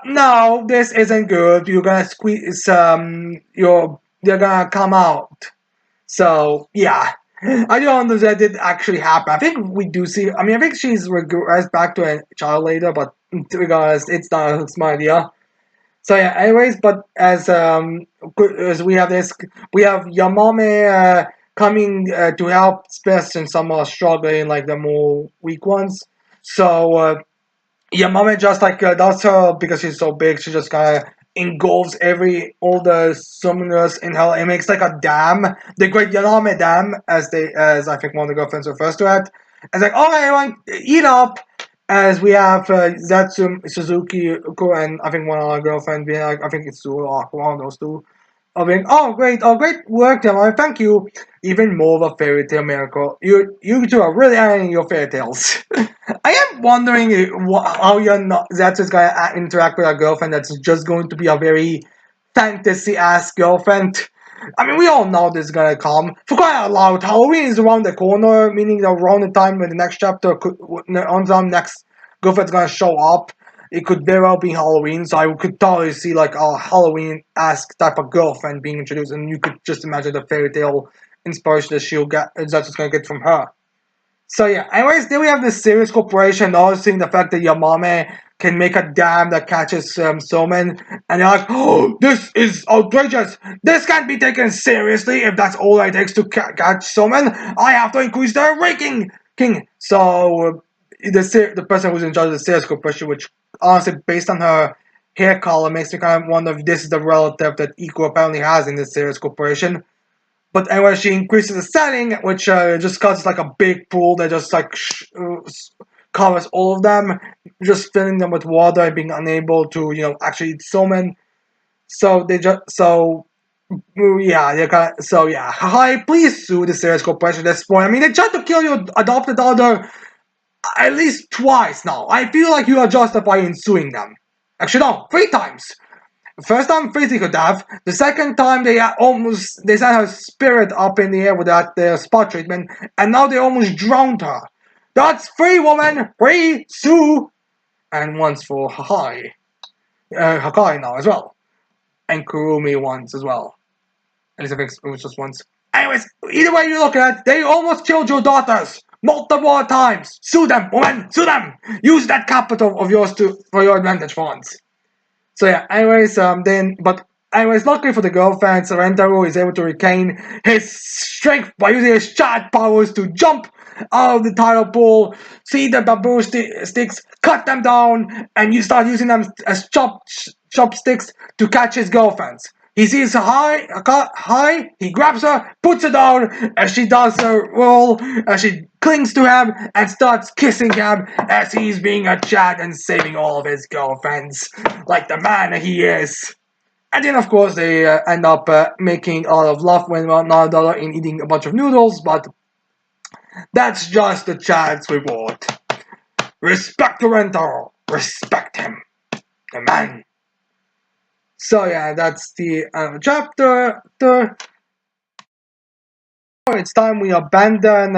no, this isn't good. You're gonna squeeze, they're gonna come out. So yeah, I don't know that did actually happen. I think we do see. I mean, I think she's regressed back to a child later, but regardless, it's not a smart idea. So yeah, anyways, but as we have this, we have Yamame coming to help, especially some are struggling, like the more weak ones. So Yamame just like does her because she's so big. She just kind of engulfs all the summoners in her. It makes like a dam, the Great Yamame Dam, as I think one of the girlfriends refers to it. It's like, okay, everyone, eat up. As we have Zetsu, Suzuki, Uko, and I think one of our girlfriends being like, I think it's Suo, one of those two. Of being, oh great work, Yamame, thank you. Even more of a fairy tale miracle. You two are really adding your fairy tales. I am wondering how you're not, that's just gonna interact with a girlfriend that's just going to be a very fantasy-ass girlfriend. I mean, we all know this is gonna come. For crying out loud, Halloween is around the corner, meaning around the time when the next chapter on the next girlfriend's gonna show up. It could very well be Halloween, so I could totally see like a Halloween-esque type of girlfriend being introduced, and you could just imagine the fairy tale inspiration that she'll get, that's just gonna get from her. So yeah, anyways, then we have this serious corporation noticing the fact that Yamame can make a dam that catches Somen, and they're like, oh, this is outrageous! This can't be taken seriously if that's all it takes to catch Somen! I have to increase the ranking! King! So, the person who's in charge of the sales corporation, which honestly, based on her hair color, makes me kind of wonder if this is the relative that Iko apparently has in this sales corporation. But anyway, she increases the setting, which just causes like a big pool that just like covers all of them, just filling them with water and being unable to, actually eat salmon. So they just yeah, they kind of, so yeah. Hi, please sue the Ceres Corporation at this point. I mean, they tried to kill your adopted daughter at least twice now. I feel like you are justified in suing them. Actually, no, three times. First time physical death. The second time they sent her spirit up in the air with that spot treatment, and now they almost drowned her. That's three, woman. Three, Sue, and once for Hakai now as well, and Kurumi once as well. At least I think it was just once. Anyways, either way you look at it, they almost killed your daughters multiple times. Sue them, woman. Sue them. Use that capital of yours for your advantage for once. So yeah, anyways, luckily for the girlfriend, Sorrento is able to regain his strength by using his chat powers to jump out of the tidal pool, see the bamboo sticks, cut them down, and you start using them as chopsticks to catch his girlfriends. He sees her high, he grabs her, puts her down, as she does her roll, as she clings to him, and starts kissing him as he's being a chat and saving all of his girlfriends, like the man he is. And then, of course, they end up making a lot of love when one another in eating a bunch of noodles, but that's just the child's reward. Respect the rental, respect him, the man. So yeah, that's the chapter. It's time we abandon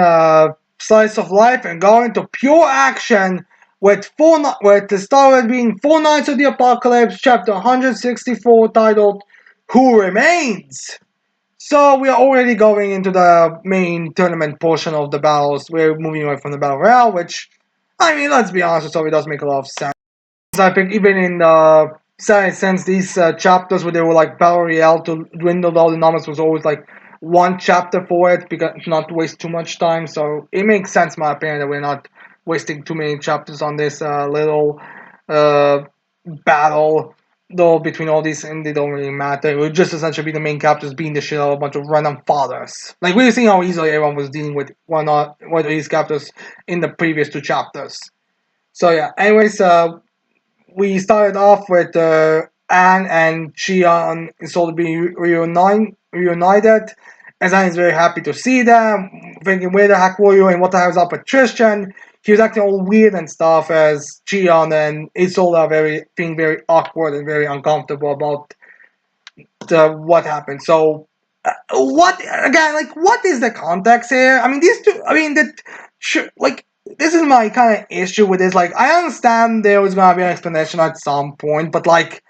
slice of life and go into pure action with the story being Four Nights of the Apocalypse, chapter 164, titled "Who Remains." So we are already going into the main tournament portion of the battles. We're moving away from the battle royale, which, I mean, let's be honest, the story does make a lot of sense. I think even in the since these chapters where they were like battle royale to dwindle all the numbers was always like one chapter for it because not to waste too much time. So it makes sense, in my opinion, that we're not wasting too many chapters on this little battle. though between all these and they don't really matter. It would just essentially be the main characters being the shit out of a bunch of random fathers. Like we've seen how easily everyone was dealing with one of these characters in the previous two chapters. So yeah. Anyways, we started off with Anne and Chion sort of being reunited. And Anne is very happy to see them, thinking, where the heck were you and what the hell is up with Tristan? He was acting all weird and stuff as Chion and Isolde are being very awkward and very uncomfortable about what happened. So, what again? Like, what is the context here? I mean, these two. I mean, like this is my kind of issue with this. Like, I understand there was gonna be an explanation at some point, but like,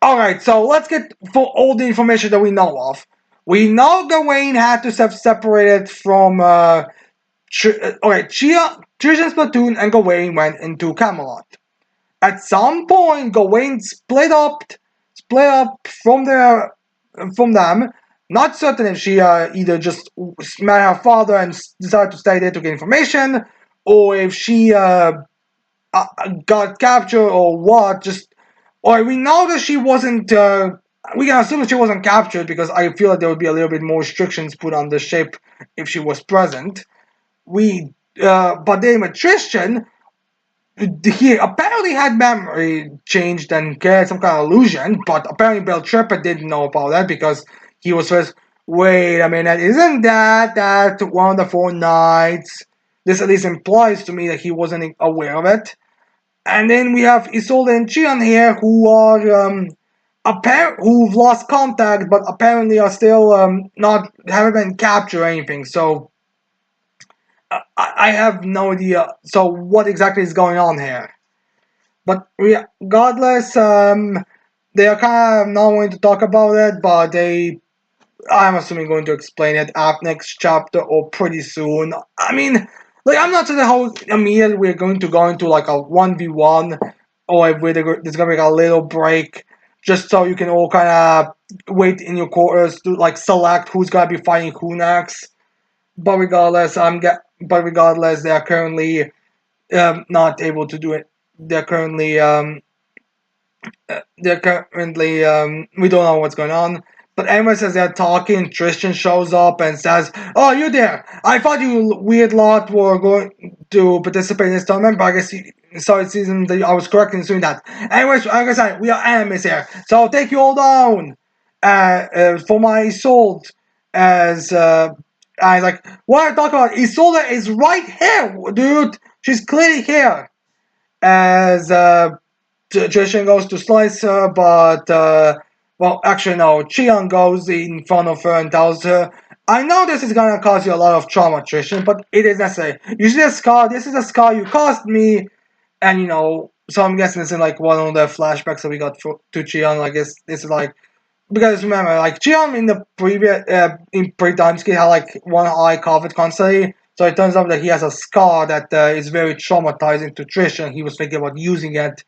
all right. So let's get for all the information that we know of. We know Gawain had to have separated from. Okay, Tristan's platoon and Gawain went into Camelot. At some point, Gawain split up from them. Not certain if she either just met her father and decided to stay there to get information, or if she got captured or what. Or we know that she wasn't. We can assume that she wasn't captured because I feel like there would be a little bit more restrictions put on the ship if she was present. But then with Tristan, he apparently had memory changed and created some kind of illusion, but apparently Beltreppa didn't know about that because he was first. Wait a minute, isn't that one of the four knights? This at least implies to me that he wasn't aware of it. And then we have Isolde and Chion here who are who've lost contact, but apparently are still not haven't been captured or anything. So I have no idea. So what exactly is going on here? But regardless, they are kind of not going to talk about it, but I'm assuming, going to explain it up next chapter or pretty soon. I mean, like, I'm not sure how immediately we're going to go into like a 1v1, or if there's gonna be like a little break, just so you can all kind of wait in your quarters to like select who's gonna be fighting who next. But regardless, they are currently not able to do it. They're currently we don't know what's going on. But anyways, as they're talking, Tristan shows up and says, "Oh, you there? I thought you weird lot were going to participate in this tournament, but I guess sorry, season that I was correct in doing that. Anyways, like I said, we are enemies here, so I'll take you all down for my assault." As I like, what are you talking about? Isolde is right here, dude. She's clearly here. As Tristan goes to slice her, but well, actually no. Chion goes in front of her and tells her, "I know this is gonna cause you a lot of trauma, Tristan, but it is necessary. You see a scar? This is a scar you caused me." And so I'm guessing this is like one of the flashbacks that we got to Chion. I guess this is like, because remember, like Chion in the previous in pre-timeskip had like one eye covered constantly. So it turns out that he has a scar that is very traumatizing to Tristan. He was thinking about using it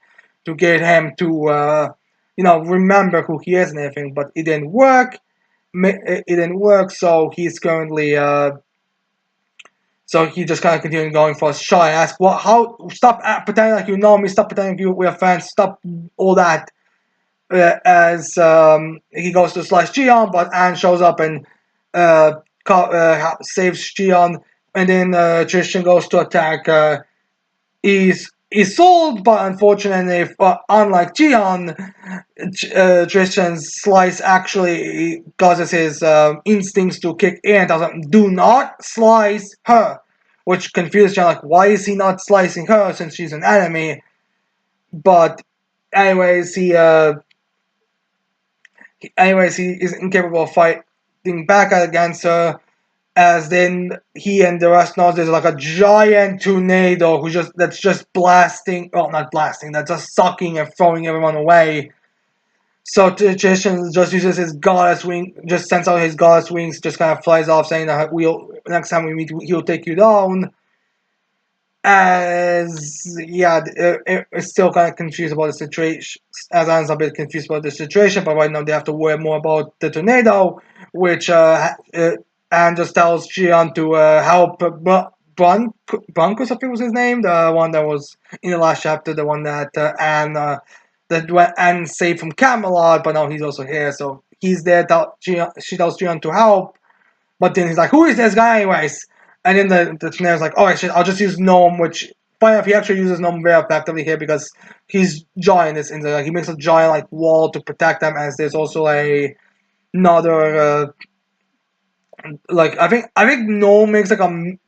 to get him to remember who he is and everything, but it didn't work. It didn't work, so he's currently so he just kind of continued going for a shot and ask, "What? How? Stop pretending like you know me. Stop pretending we're friends. Stop all that." As he goes to slice Gion, but Anne shows up and saves Gion, and then Tristan goes to attack. He's sold, but unfortunately, unlike Gion, Tristan's slice actually causes his instincts to kick in and tells him, "Do not slice her," which confuses Gion, like, why is he not slicing her since she's an enemy? But anyways, he is incapable of fighting back against her, as then he and the rest knows there's like a giant tornado that's just blasting, well, not blasting, that's just sucking and throwing everyone away. So Tristan just uses his goddess wing, just sends out his goddess wings, just kind of flies off, saying that next time we meet, he'll take you down. As yeah, it's still kind of confused about the situation. As Anne's a bit confused about the situation, but right now they have to worry more about the tornado, which Anne just tells Gian to help Broncos, I think was his name, the one that was in the last chapter, the one that Anne that went and saved from Camelot, but now he's also here, so he's there. She tells Jian to help, but then he's like, "Who is this guy, anyways?" And then the Teneri's like, "Oh shit, I'll just use Gnome," which funny enough, he actually uses Gnome very effectively here because he's giant. Like he makes a giant like wall to protect them, as there's also another like I think Gnome makes like a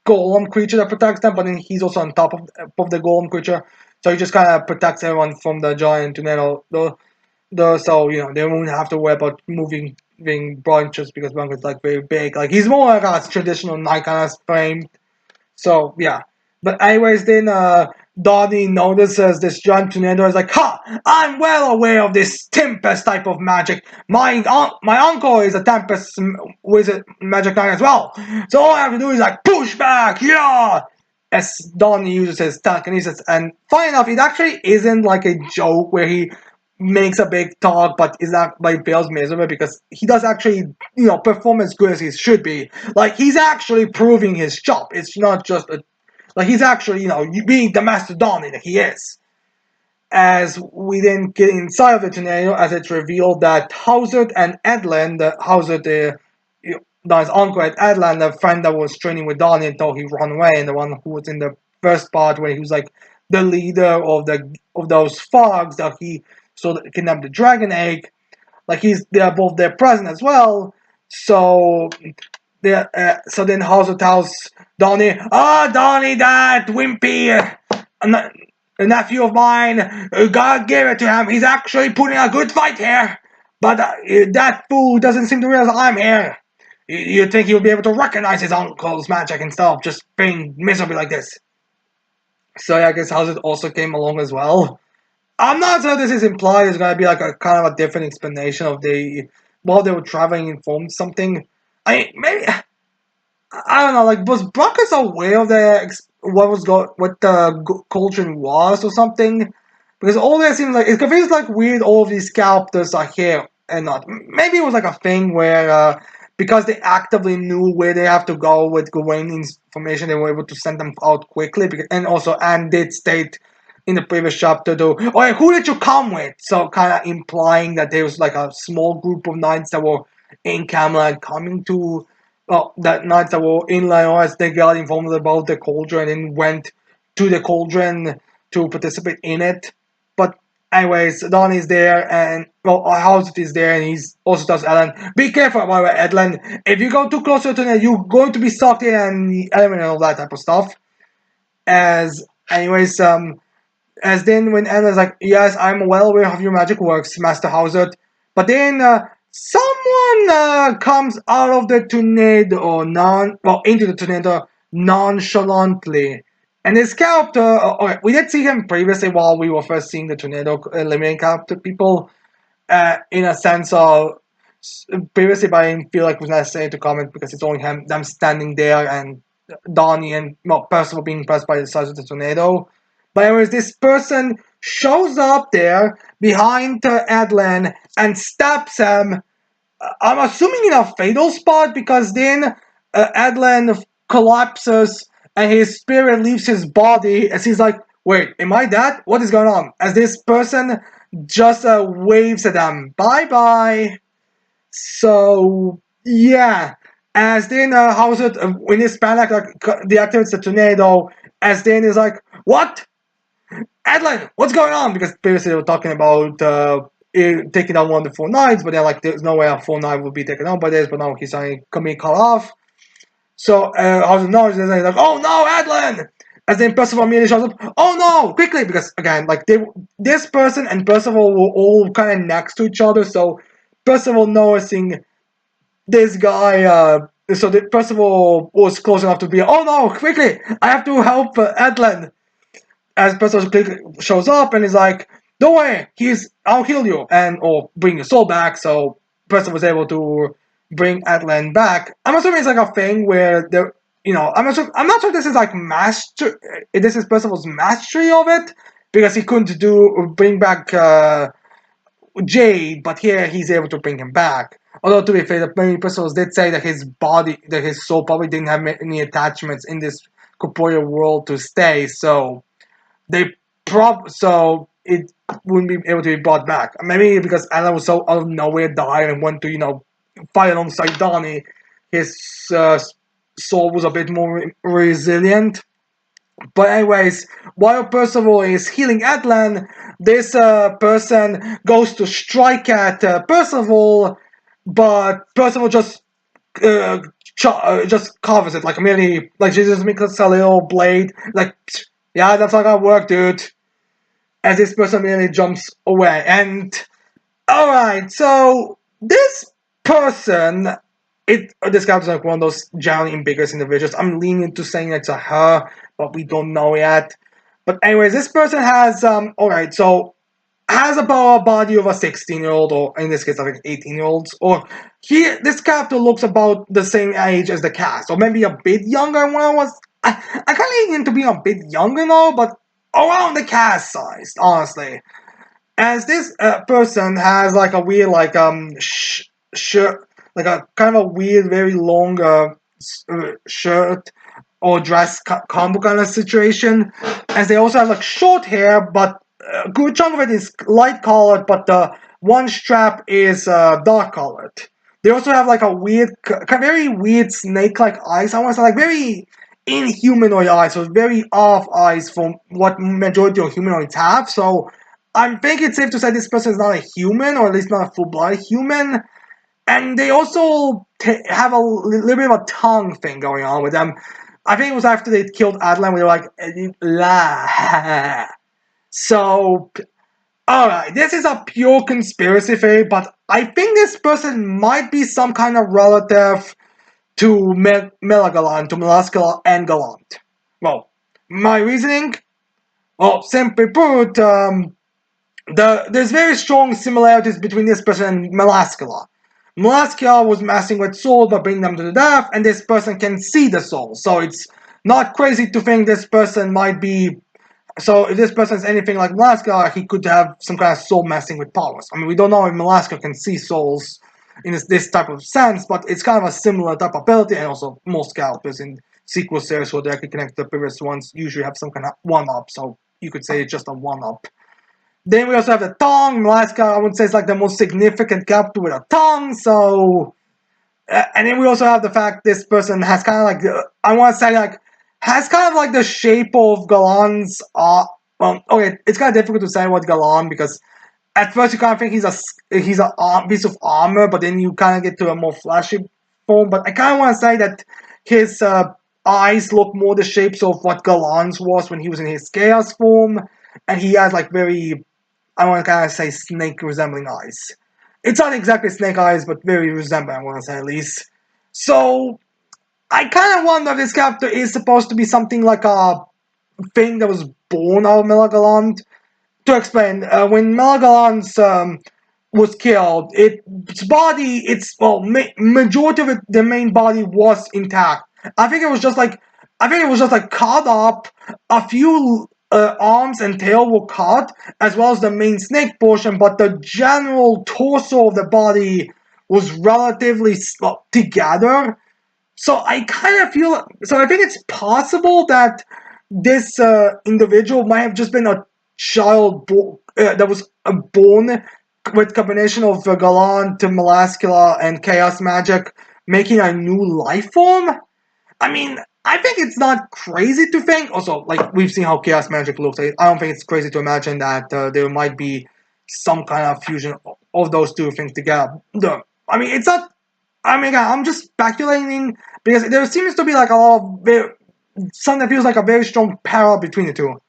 golem creature that protects them, but then he's also on top of the golem creature, so he just kind of protects everyone from the giant tornado. So they won't have to worry about moving branches because Manga is like very big. Like he's more like a traditional knight kind of frame. So yeah. But anyways, then Donnie notices this giant tornado is like, "Ha! I'm well aware of this Tempest type of magic. My uncle is a Tempest wizard magic knight as well. So all I have to do is like push back, yeah." As Donnie uses his telekinesis, and funny enough, it actually isn't like a joke where he makes a big talk, but is not like fails miserably because he does actually perform as good as he should be. Like he's actually proving his job. It's not just a like he's actually being the master Donnie that he is. As we then get inside of the tornado, as it's revealed that Hauser and Edlin, Donnie's uncle at Edlin, the friend that was training with Donnie until he ran away, and the one who was in the first part where he was like the leader of those fogs that he kidnapped the dragon egg. Like they're both there present as well. So so then Hauser tells Donnie, Donnie, that wimpy a nephew of mine, God gave it to him. He's actually putting a good fight here. But that fool doesn't seem to realize I'm here. You'd think he would be able to recognize his uncle's magic instead of just being miserable like this. So yeah, I guess Hauser also came along as well. I'm not sure this is implied. There's gonna be like a kind of a different explanation of while they were traveling informed something. Maybe I don't know. Like was Brockus aware of what the cauldron was or something? Because all that seems like it feels like weird. All of these characters are here and not. Maybe it was like a thing where because they actively knew where they have to go with Gawaine's information, they were able to send them out quickly. And also Anne did state in the previous chapter though, oh yeah, who did you come with? So kind of implying that there was like a small group of knights that were in Camelot coming to that night that were in Lyons, they got informed about the cauldron and went to the cauldron to participate in it. But anyways, Don is there and House is there and he's also tells Ellen, be careful by the way, Ellen. If you go too close to it, you're going to be sucked in and the element and all that type of stuff. As anyways, as then when Ellen's like, yes, I'm well aware of your magic works, Master Hauser. But then someone comes out of the tornado into the tornado nonchalantly. And his character, okay, we did see him previously while we were first seeing the tornado eliminating character people, in a sense of previously, but I didn't feel like it was necessary to comment because it's only them standing there and Donnie and Percival being pressed by the size of the tornado. But anyways, this person shows up there behind Adlan and stabs him. I'm assuming in a fatal spot because then Adlan collapses and his spirit leaves his body as he's like, wait, am I dead? What is going on? As this person just waves at them, bye bye. So yeah, as then Hauser when his panic like deactivates the tornado, as then is like, what? Adeline, what's going on? Because previously they were talking about taking down one of the four knights, but they're like, there's no way a four knight would be taken down by this, but now he's coming cut off. So Hauser knows, and he's like, oh no, Adeline! As then Percival immediately shows up, oh no, quickly, because again, like this person and Percival were all kind of next to each other, so Percival noticing this guy, so Percival was close enough to be, oh no, quickly, I have to help Adeline as Percival shows up and is like, "Don't worry, I'll heal you and or bring your soul back." So Percival was able to bring Atlan back. I'm assuming it's like a thing where I'm not sure this is like master. This is Percival's mastery of it because he couldn't bring back Jade, but here he's able to bring him back. Although to be fair, many Percivals did say that his soul probably didn't have any attachments in this corporeal world to stay. So they so it wouldn't be able to be brought back. Maybe because Alan was so out of nowhere died and went to fight alongside Donnie, his soul was a bit more resilient. But anyways, while Percival is healing Atlan, this person goes to strike at Percival, but Percival uh, just covers it like merely like she just makes a little blade like yeah, that's not gonna work, dude. As this person merely jumps away. And alright, so this person, this character is like one of those generally ambiguous individuals. I'm leaning to saying it's a her, but we don't know yet. But anyways, this person has alright, so has about a body of a 16-year-old, or in this case, I think 18-year-olds, or this character looks about the same age as the cast, or maybe a bit younger when I was. I kind of into being a bit younger now, but around the cast size, honestly. As this person has like a weird shirt, like a kind of a weird, very long shirt or dress combo kind of situation. As they also have like short hair, but a good chunk of it is light colored, but the one strap is dark colored. They also have like a weird, very weird snake-like eyes. I want to say like very inhumanoid eyes, so very off eyes from what majority of humanoids have. So I think it's safe to say this person is not a human, or at least not a full-blooded human. And they also have a little bit of a tongue thing going on with them. I think it was after they killed Adlan, where they were like, la. So, alright, this is a pure conspiracy theory, but I think this person might be some kind of relative to Melagalant, to Melascula and Galant. Well, my reasoning? Well, simply put, there's very strong similarities between this person and Melascula. Melascula was messing with souls by bringing them to the death, and this person can see the souls. So it's not crazy to think this person might be. So if this person is anything like Melascula, he could have some kind of soul messing with powers. I mean, we don't know if Melascula can see souls in this type of sense, but it's kind of a similar type of ability, and also most characters in sequel series who are directly connected to the previous ones usually have some kind of one-up, so you could say it's just a one-up. Then we also have the tongue. Alaska, I would say, is like the most significant character with a tongue. So, and then we also have the fact this person has kind of like, I want to say like, has kind of like the shape of Galan's. Well, okay, it's kind of difficult to say what Galan because at first you kind of think he's a piece of armor, but then you kind of get to a more flashy form. But I kind of want to say that his eyes look more the shapes of what Galan's was when he was in his chaos form, and he has like very, I want to kind of say snake resembling eyes. It's not exactly snake eyes, but very resembling, I want to say at least. So I kind of wonder if this character is supposed to be something like a thing that was born out of Melagalant. To explain, when Melagalant was killed, its body, majority of it, the main body was intact. I think it was just like, cut up. A few arms and tail were cut, as well as the main snake portion, but the general torso of the body was relatively together. So I kind of feel, so I think it's possible that this individual might have just been a child that was born with combination of Galant, Melascula, and Chaos Magic, making a new life form. I mean, I think it's not crazy to think. Also, like we've seen how Chaos Magic looks. I don't think it's crazy to imagine that there might be some kind of fusion of those two things together. I mean, it's not. I mean, I'm just speculating because there seems to be like a lot of something that feels like a very strong parallel between the two.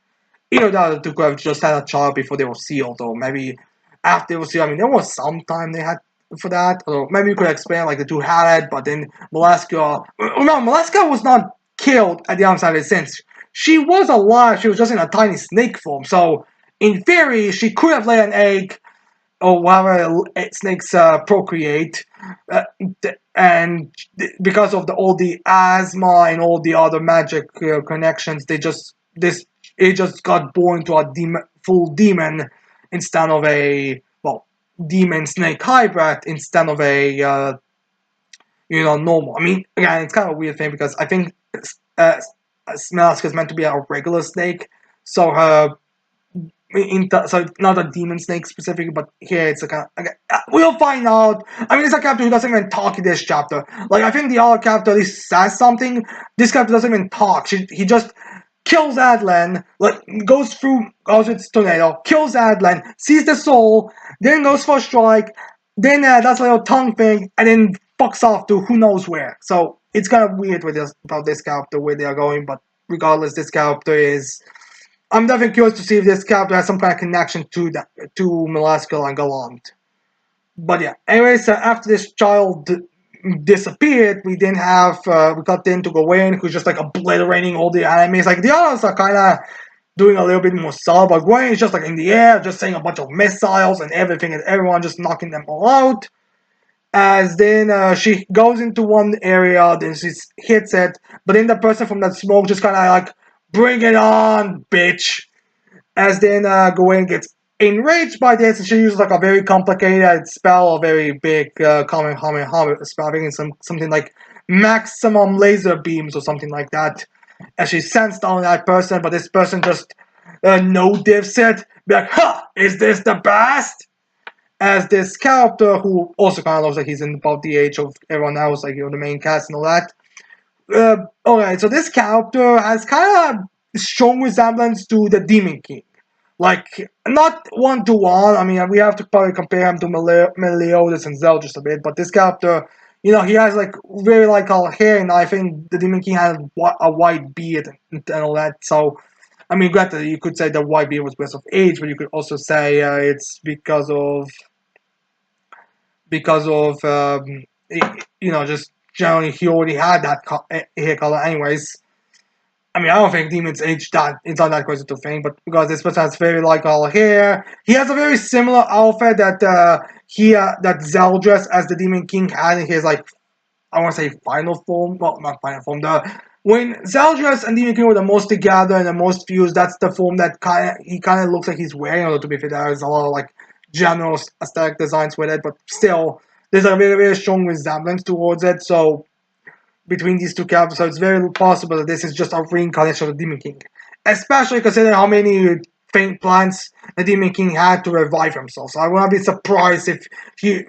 Either that, the two could have just had a child before they were sealed, or maybe after they were sealed. I mean, there was some time they had for that, or maybe you could explain like the two had it, but then Maleska. No, Maleska was not killed at the outside of the sense. She was alive. She was just in a tiny snake form. So in theory, she could have laid an egg or whatever snakes procreate, and because of all the asthma and all the other magic connections, it just got born to a full demon instead of a demon snake hybrid instead of a normal. I mean, again, it's kind of a weird thing because I think Smelsk is meant to be a regular snake, so her so it's not a demon snake specific, but here it's we'll find out. I mean, it's a character who doesn't even talk in this chapter. Like, I think the other character at least says something. This character doesn't even talk. He just kills Adlan, like, goes with tornado, kills Adlan, sees the soul, then goes for a strike, then does a little tongue thing, and then fucks off to who knows where. So it's kind of weird with about this character, where they are going, but regardless, this character is. I'm definitely curious to see if this character has some kind of connection to Melaskal and Gallant. But yeah, anyways, after this child disappeared, we got into Gawain, who's just like obliterating all the enemies. Like, the others are kind of doing a little bit more subtle, but Gawain is just like in the air, just saying a bunch of missiles and everything, and everyone just knocking them all out. As then she goes into one area, then she hits it, but then the person from that smoke just kind of like, bring it on, bitch. As then Gawain gets enraged by this, and she uses like a very complicated spell, a very big common spell. I think it's something like maximum laser beams or something like that. And she sends down that person, but this person just no diffs it, be like, "Ha! Is this the best?" As this character, who also kind of looks like he's in about the age of everyone else, like, the main cast and all that. Alright, so this character has kind of strong resemblance to the Demon King. Like, not one to one. I mean, we have to probably compare him to Meliodas and Zell just a bit, but this character, he has like very light color hair, and I think the Demon King had a white beard and all that. So, I mean, granted, you could say the white beard was because of age, but you could also say it's because of just generally he already had that hair color anyways. I mean, I don't think demons age that. It's not that crazy to think, but because this person has very light color hair, he has a very similar outfit that Zell dressed as the Demon King had in his, like, I want to say final form. Well, not final form. When Zeldris and Demon King were the most together and the most fused, that's the form that he kind of looks like he's wearing. Although, to be fair, there's a lot of like general aesthetic designs with it, but still, there's a very, very strong resemblance towards it. So, between these two characters, so it's very possible that this is just a reincarnation of the Demon King, especially considering how many faint plans the Demon King had to revive himself. So I wouldn't be surprised if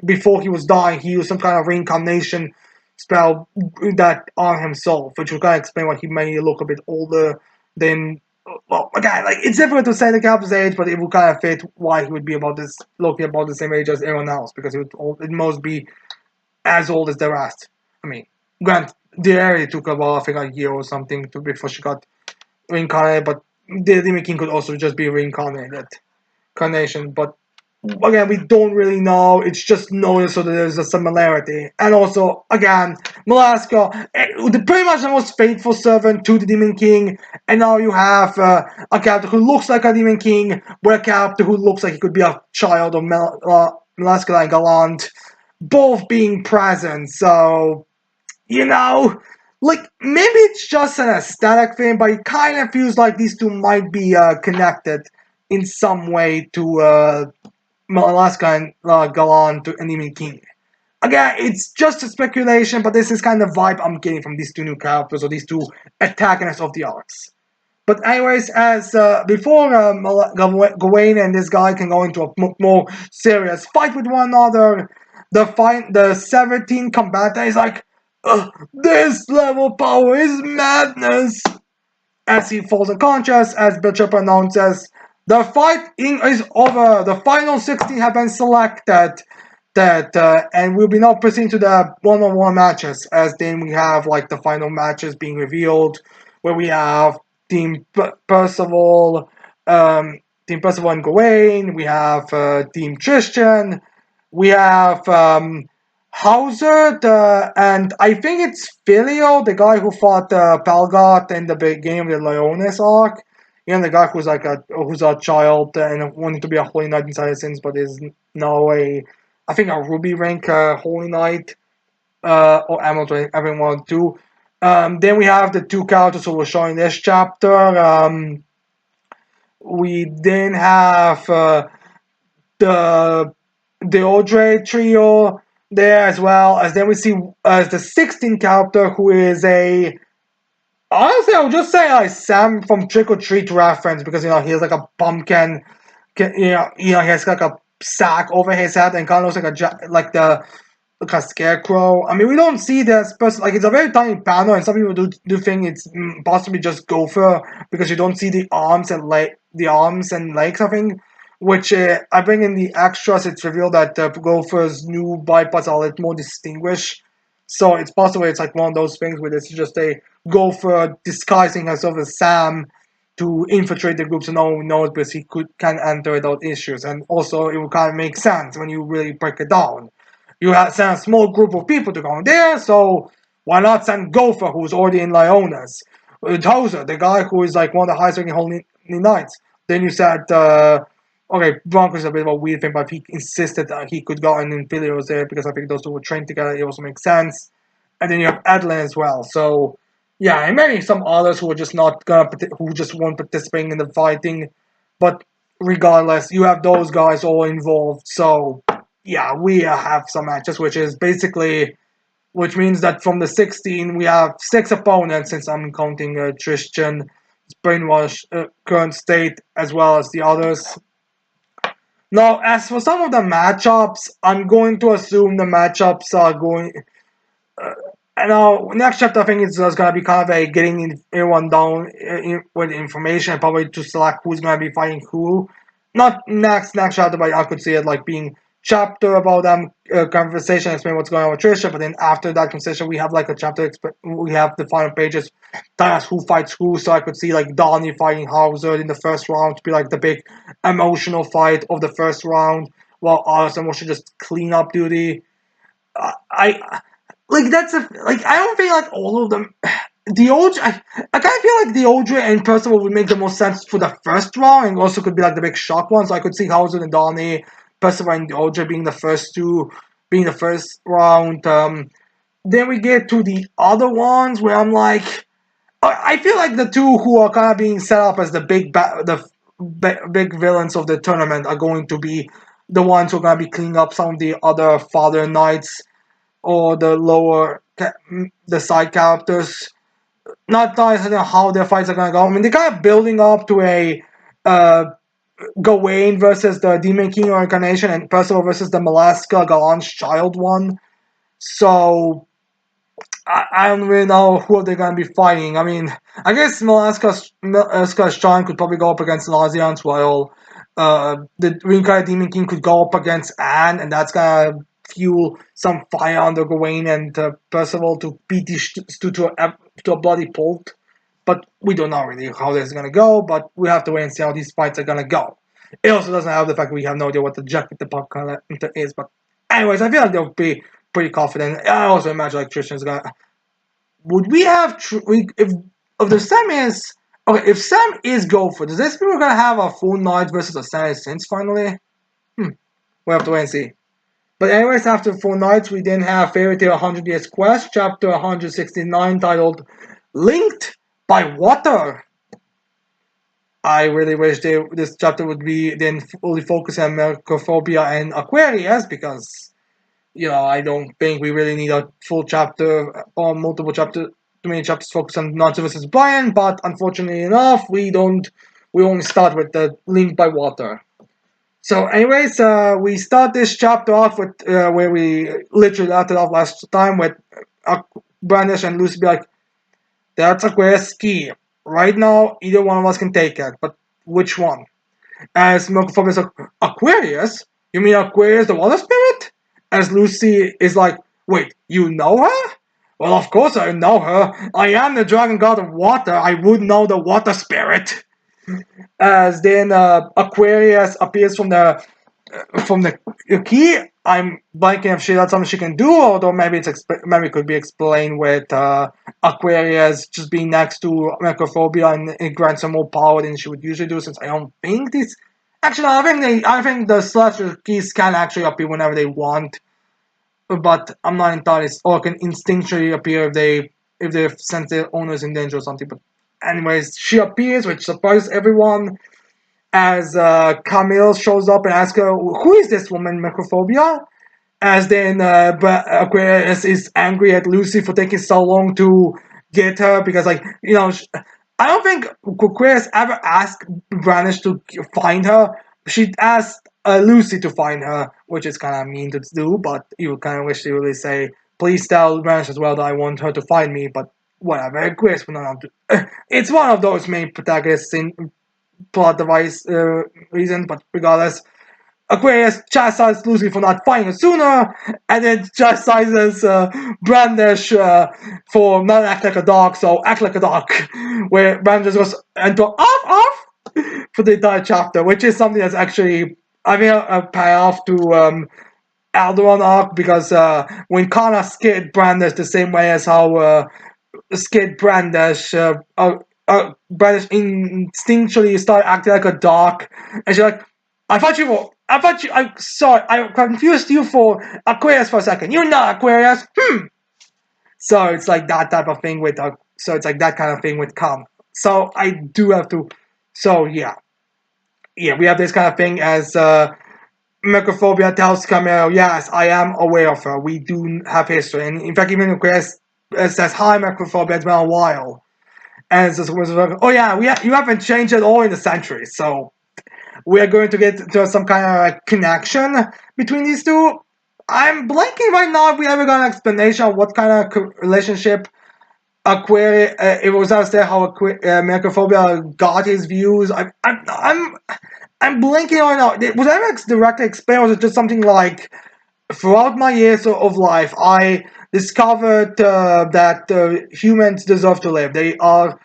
before he was dying, he used some kind of reincarnation spell that on himself, which would kind of explain why he may look a bit older than. Well, again, like, it's difficult to say the character's age, but it would kind of fit why he would be looking about the same age as everyone else, because it must be as old as the rest. I mean, Grant, the area took about, I think, a year or something before she got reincarnated, but the Demon King could also just be reincarnated. Carnation, but again, we don't really know. It's just known so that there's a similarity. And also, again, Melaska, pretty much the most faithful servant to the Demon King, and now you have a character who looks like a Demon King, with a character who looks like he could be a child of Melaska and Gallant, both being present. So, like, maybe it's just an aesthetic thing, but it kind of feels like these two might be connected in some way to Alaska and Galan to Enemy King. Again, it's just a speculation, but this is kind of vibe I'm getting from these two new characters, or these two antagonists of the arcs. But anyways, as before Gawain and this guy can go into a more serious fight with one another, the 17 combatant is like, this level power is madness. As he falls unconscious, as Bishop announces, the fight is over. The final 16 have been selected. And we'll be now proceeding to the one-on-one matches. As then we have like the final matches being revealed, where we have Team Percival, Team Percival and Gawain. We have Team Tristan. We have Hauser, and I think it's Filio, the guy who fought Palgot in the beginning of the Leonis arc. The guy who's a child and wanting to be a holy knight inside his sins, but is now I think a ruby rank holy knight or emerald rank, everyone one two. Then we have the two characters who were showing this chapter. We then have the Audrey trio there, as well as then we see as the 16th character, who is honestly, I would just say Sam from Trick or Treat reference, because he has like a pumpkin he has like a sack over his head and kind of looks like like a scarecrow. I mean, we don't see this person like it's a very tiny panel, and some people do think it's possibly just Gopher because you don't see the arms and legs. I think, which I bring in the extras. It's revealed that Gopher's new bipeds are a little more distinguished. So it's possible it's like one of those things where it's just a Gopher disguising herself as Sam to infiltrate the group so no one knows because he can enter without issues. And also, it will kind of make sense when you really break it down. You have send a small group of people to go there, so why not send Gopher, who's already in Leonis? Tozer, the guy who is like one of the highest ranking Holy Knights. Then you said, okay, Bronco's a bit of a weird thing, but he insisted that he could go and Infilio was there because I think those two were trained together. It also makes sense. And then you have Adlin as well. So, yeah, and maybe some others who are just not gonna, who just won't participating in the fighting. But regardless, you have those guys all involved. So, yeah, we have some matches, which means that from the 16, we have 6 opponents, since I'm counting Tristan, Brainwash, current state, as well as the others. Now, as for some of the matchups, I'm going to assume the matchups are going. Now, next chapter, I think it's just going to be kind of a getting everyone down with information and probably to select who's going to be fighting who. Not next chapter, but I could see it like being chapter about them conversation, explain what's going on with Trisha. But then after that conversation, we have like a chapter. We have the final pages telling us who fights who. So I could see like Donnie fighting Hauser in the first round to be like the big emotional fight of the first round, while Arsenal should just clean up duty. I like that's a like I don't think like all of them. The old I kind of feel like the Odra and Percival would make the most sense for the first round, and also could be like the big shock one. So I could see Hauser and Donnie, Percival and Odra being the first two, being the first round. Then we get to the other ones where I'm like, I feel like the two who are kind of being set up as the big villains of the tournament are going to be the ones who are going to be cleaning up some of the other Father Knights or the side characters. Not knowing how their fights are gonna go. I mean, they're kind of building up to a uh, Gawain versus the Demon King Incarnation and Percival versus the Malaska Galan's child one. So I don't really know who they're gonna be fighting. I mean, I guess Malaska's child could probably go up against Lazian's, while the Reincarnated Demon King could go up against Anne, and that's gonna fuel some fire under Gawain and Percival to beat these two to a bloody pulp. But we don't know really how this is gonna go. But we have to wait and see how these fights are gonna go. It also doesn't have the fact that we have no idea what the jacket the pop color is. But anyways, I feel like they'll be pretty confident. I also imagine like Tristan's gonna. Would we have if the Sam is okay? If Sam is Gopher, does this mean we're gonna have a full night versus a Saturday Sins finally? We have to wait and see. But anyways, after 4 nights, we then have Fairy Tail 100 Years Quest, chapter 169, titled "Linked by Water." I really wish this chapter would be then fully focused on Mercophobia and Aquarius, because I don't think we really need a full chapter or multiple chapter, too many chapters focused on Naruto versus Brian. But unfortunately enough, we don't. We only start with the Linked by Water. So, anyways, we start this chapter off with where we literally left it off last time with Brandish and Lucy be like, "That's Aquarius' key. Right now, either one of us can take it, but which one?" As Mercophobia is like, "Aquarius? You mean Aquarius, the water spirit?" As Lucy is like, "Wait, you know her?" "Well, of course I know her. I am the dragon god of water. I would know the water spirit." As then Aquarius appears from the key. I'm blanking if that's something she can do, although maybe maybe it could be explained with Aquarius just being next to Macrophobia and it grants her more power than she would usually do. Since I don't think this. Actually, I think the slasher keys can actually appear whenever they want, but I'm not entirely, or can instinctually appear if they sense their owners in danger or something. But anyways, she appears, which surprises everyone as Camille shows up and asks her, "Who is this woman, Macrophobia?" As then Aquarius is angry at Lucy for taking so long to get her because, like, I don't think Aquarius ever asked Brandish to find her. she asked Lucy to find her, which is kind of mean to do, but you kind of wish to really say, please tell Branch as well that I want her to find me, but whatever, Aquarius will not do. It's one of those main protagonists in plot device reasons, but regardless, Aquarius chastises Lucy for not finding her sooner, and then chastises Brandish for not acting like a dog, so act like a dog, where Brandish goes and off for the entire chapter, which is something that's actually, I mean, a payoff to Alderaan arc, because when Kana skid Brandish the same way as how skid Brandish instinctually started acting like a dog, and she's like, I'm sorry, I confused you for Aquarius for a second. You're not Aquarius. So it's like that type of thing with, so it's like that kind of thing with Kana. So I do have to, so yeah, we have this kind of thing as Microphobia tells Camille, yes, I am aware of her. We do have history. And in fact, even Chris says, hi, Microphobia, it's been a while. And it's just, oh yeah, you haven't changed at all in the centuries. So we are going to get to some kind of like connection between these two. I'm blanking right now if we ever got an explanation of what kind of relationship Aquarius, it was out there how Microphobia got his views. I'm blinking right now. Was that ever directly explained, or was it just something like, throughout my years of life, I discovered that humans deserve to live. They are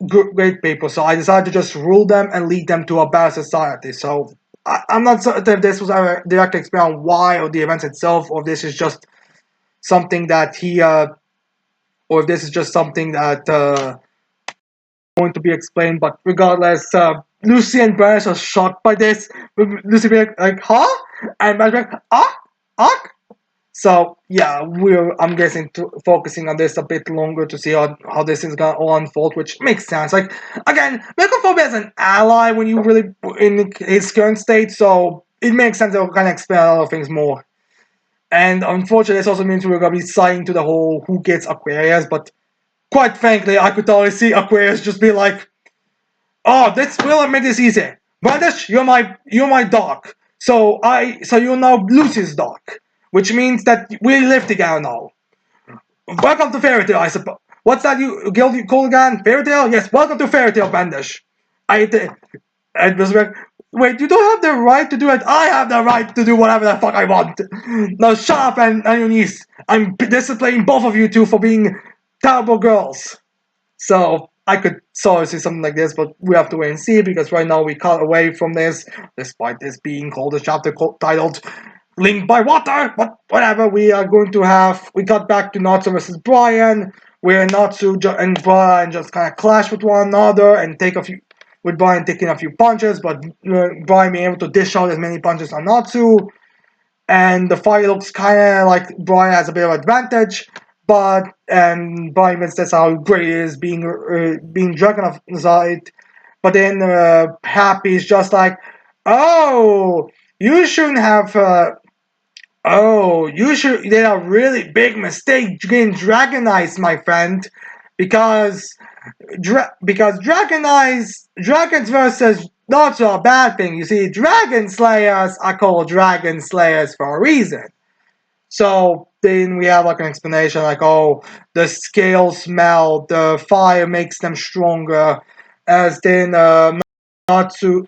great people, so I decided to just rule them and lead them to a better society. So I'm not certain if this was ever directly explained on why, or the events itself, or if this is just something that he, or if this is just something that going to be explained. But regardless, Lucy and Brandish are shocked by this. Lucy being like, huh? And Brandish being like, ah. So yeah, I'm guessing focusing on this a bit longer to see how this is gonna all unfold, which makes sense. Like again, Microphobia is an ally when you really in his current state, so it makes sense they'll kind of explain a lot of things more. And unfortunately, this also means we're gonna be signing to the whole who gets Aquarius, but quite frankly, I could totally see Aquarius just be like, oh, this will make this easy. Brandish, you're my dog. So you're now Lucy's dog, which means that we live together now. Welcome to Fairy Tale, I suppose. What's that you guild you call again? Fairy Tale? Yes, welcome to Fairy Tale, Brandish. I was like, wait, you don't have the right to do it. I have the right to do whatever the fuck I want. Now shut up and your niece. I'm disciplining both of you two for being terrible girls. So I could sort of see something like this, but we have to wait and see, because right now we cut away from this, despite this being called a chapter titled Linked by Water. But whatever, we got back to Natsu versus Brian, where Natsu and Brian just kind of clash with one another and with Brian taking a few punches, but Brian being able to dish out as many punches on Natsu. And the fight looks kind of like Brian has a bit of advantage, and Brian even says how great it is being Dragonite. But then Happy's just like, oh, you shouldn't have. You should. They are a really big mistake getting Dragonite, my friend, because dragons versus not a bad thing. You see, dragon slayers are called dragon slayers for a reason. So then we have like an explanation like, oh, the scales melt, the fire makes them stronger, as then Natsu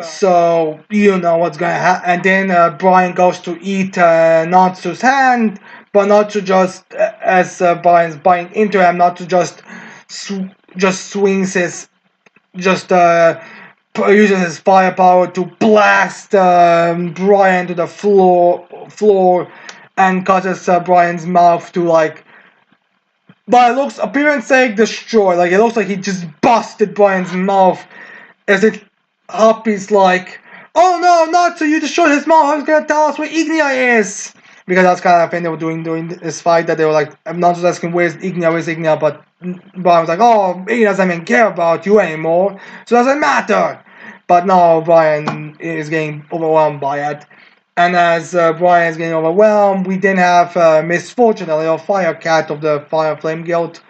so you know what's gonna happen. And then Brian goes to eat Natsu's hand, but Natsu just as Brian's biting into him, Natsu just swings his just uses his firepower to blast Brian to the floor and causes Brian's mouth to like. But it looks appearance sake destroyed. Like it looks like he just busted Brian's mouth. As it Happy's like, oh no, not so you destroyed his mouth. I was gonna tell us where Ignia is, because that's kind of thing they were doing during this fight. That they were like, I'm not just asking where's Ignia, but Brian was like, oh, he doesn't even care about you anymore, so it doesn't matter. But now Brian is getting overwhelmed by it. And as Brian is getting overwhelmed, we then have Misfortune, a little fire cat of the Fire Flame Guild,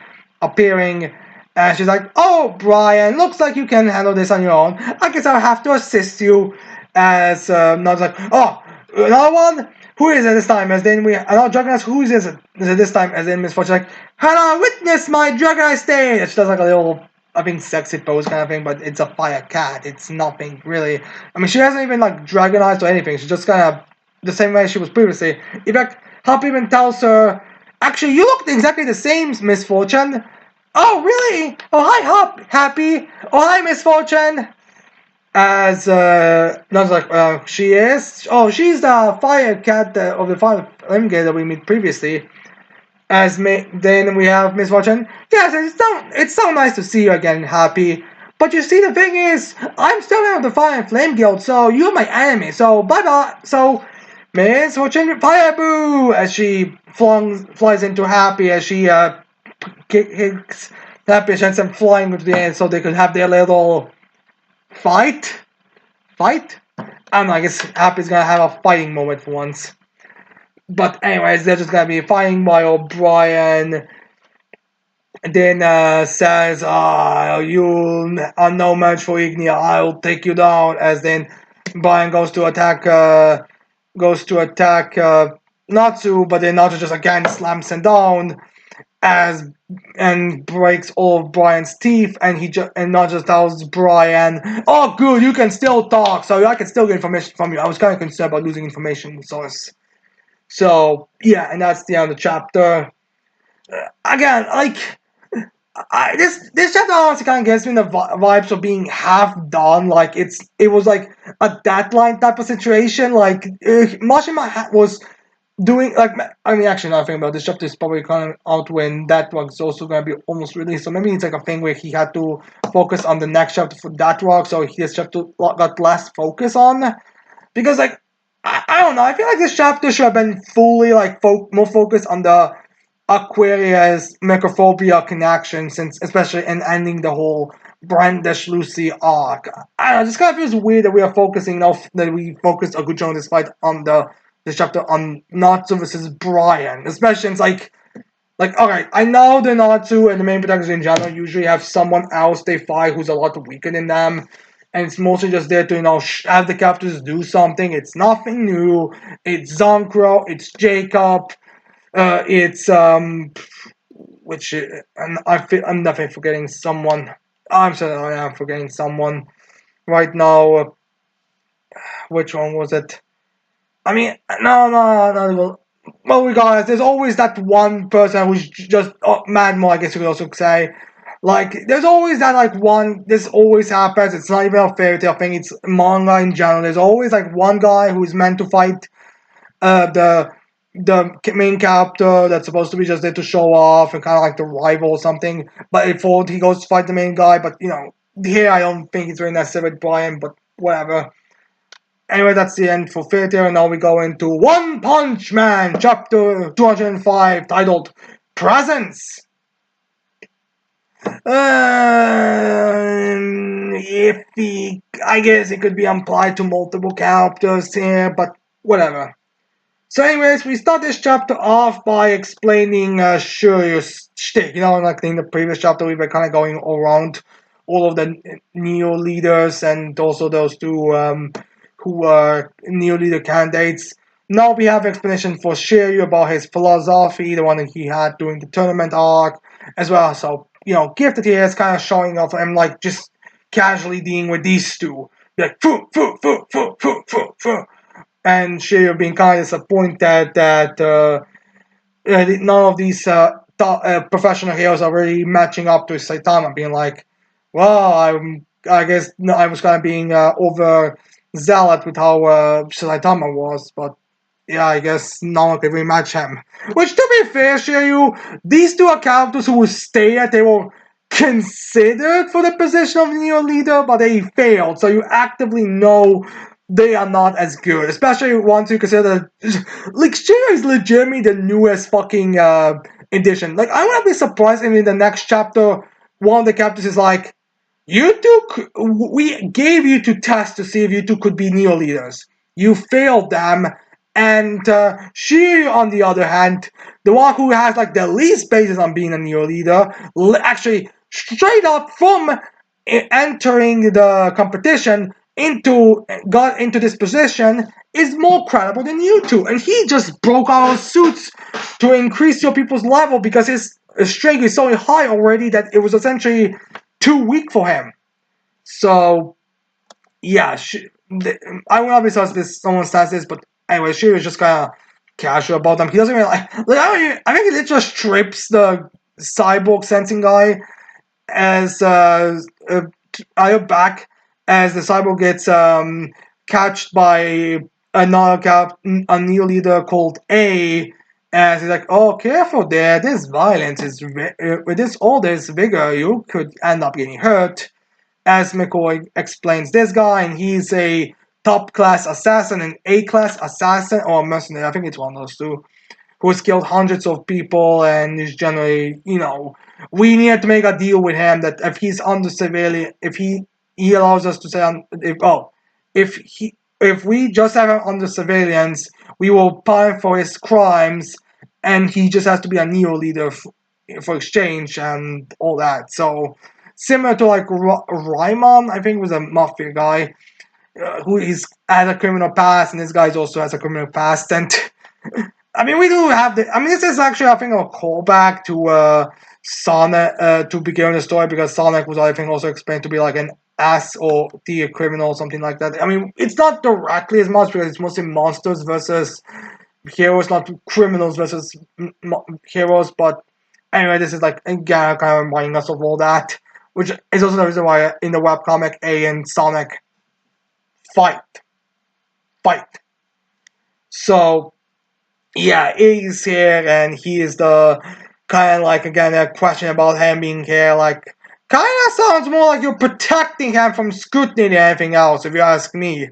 appearing. And she's like, oh, Brian, looks like you can handle this on your own. I guess I'll have to assist you. as not like, oh, another one. Who is it this time? As then we another Dragonite. Who is it this time? As then Miss Fortune like, hello, witness my Dragonite stage. She does like a little, I think, sexy pose kind of thing, but it's a fire cat. It's nothing really. I mean, she hasn't even like Dragonized or anything. She's just kind of the same way she was previously. In fact, Hop even tells her, actually, you looked exactly the same, Miss Fortune. Oh, really? Oh, hi, Hop. Happy. Oh, hi, Miss Fortune. As not like she is. Oh, she's the fire cat of the fire flame that we meet previously. Then we have Miss Fortune. Yes, it's so nice to see you again, Happy. But you see, the thing is, I'm still out of the Fire and Flame Guild, so you're my enemy. So bye bye. So Miss Fortune, fire boo! As she flies into Happy, as she kicks Happy and sends them flying into the air, so they could have their little fight. I don't know. I guess Happy's gonna have a fighting moment for once. But anyways, they're just gonna be fighting while Brian then says, you are no match for Ignia, I'll take you down. As then Brian goes to attack Natsu, but then Natsu just again slams him down and breaks all of Brian's teeth, and not just tells Brian, "Oh, good, you can still talk, so I can still get information from you." I was kind of concerned about losing information source. So yeah, and that's the end of the chapter. Again, like this chapter honestly kind of gives me the vibes of being half done. Like it was like a deadline type of situation. Like Mashima was doing like, I mean, actually, now I think about this chapter is probably coming out when that rock is also going to be almost released. So maybe it's like a thing where he had to focus on the next chapter for that rock, so his chapter got less focus on. Because like I don't know, I feel like this chapter should have been fully like more focused on the Aquarius Microphobia connection, since especially in ending the whole Brandish Lucy arc. I don't know, it just kind of feels weird that we are focusing that we focused a good chunk of this fight on this chapter on Natsu versus Brian, especially since like alright, I know the Natsu and the main protagonists in general usually have someone else they fight who's a lot weaker than them, and it's mostly just there to have the characters do something. It's nothing new. It's Zonkro, it's Jacob, it's which and I'm definitely forgetting someone. I'm sorry, I'm forgetting someone right now. Which one was it? I mean, no. Well, regardless, there's always that one person who's just mad more. I guess you could also say, like, there's always that like one. This always happens. It's not even a fairy tale thing. It's manga in general. There's always like one guy who's meant to fight the main character that's supposed to be just there to show off and kind of like the rival or something. But before he goes to fight the main guy, but here I don't think it's very necessary with Brian. But whatever. Anyway, that's the end for Fairy Tail, and now we go into One Punch Man, chapter 205, titled Presence. Iffy. I guess it could be applied to multiple characters here, but whatever. So anyways, we start this chapter off by explaining Shiryu's shtick. Like in the previous chapter, we were kind of going around all of the Neo leaders and also those two who are Neo leader candidates. Now we have explanation for Shiryu about his philosophy, the one that he had during the tournament arc, as well. So, Gifted here is kind of showing off him like just casually dealing with these two. Like, and Shiryu being kind of disappointed that none of these professional heroes are really matching up to Saitama, being like, well, I guess I was kind of being over zealot with how Saitama was, but yeah, I guess no one could really match him. Which, to be fair, Shiryu, these two are characters who stated they were considered for the position of Neo leader, but they failed. So you actively know they are not as good, especially once you consider like Shiryu is legitimately the newest fucking edition. Like I wouldn't be surprised if in the next chapter one of the characters is like, you two, we gave you to test to see if you two could be Neo leaders. You failed them, and Shiryu, on the other hand, the one who has like the least basis on being a Neo leader, actually straight up from entering the competition, got into this position is more credible than you two, and he just broke our suits to increase your people's level because his strength is so high already that it was essentially too weak for him. So yeah, I will not be surprised if someone says this, but anyway, she was just kind of casual about them. He doesn't really like I think he just strips the cyborg sensing guy as Io back as the cyborg gets catched by a new leader called A. As he's like, oh, careful there. This violence is with this all this vigor, you could end up getting hurt. As McCoy explains, this guy, and he's a top class assassin, an A class assassin, or mercenary. I think it's one of those two who has killed hundreds of people and is generally, we need to make a deal with him that if he's under civilian, if he allows us to say, if we just have him under surveillance, we will punish for his crimes, and he just has to be a neo leader for exchange and all that. So similar to like Ryman, I think was a mafia guy who is has a criminal past, and this guy also has a criminal past, and I mean, we do have the. I mean, this is actually, I think, a callback to Sonic to begin the story because Sonic was, I think, also explained to be like an ass or thier criminal or something like that. I mean, it's not directly as much because it's mostly monsters versus heroes, not criminals versus heroes. But anyway, this is like again kind of reminding us of all that, which is also the reason why in the webcomic A and Sonic fight, fight. So yeah, he's here, and he is the kind of like again a question about him being here. Like, kind of sounds more like you're protecting him from scrutiny than anything else, if you ask me.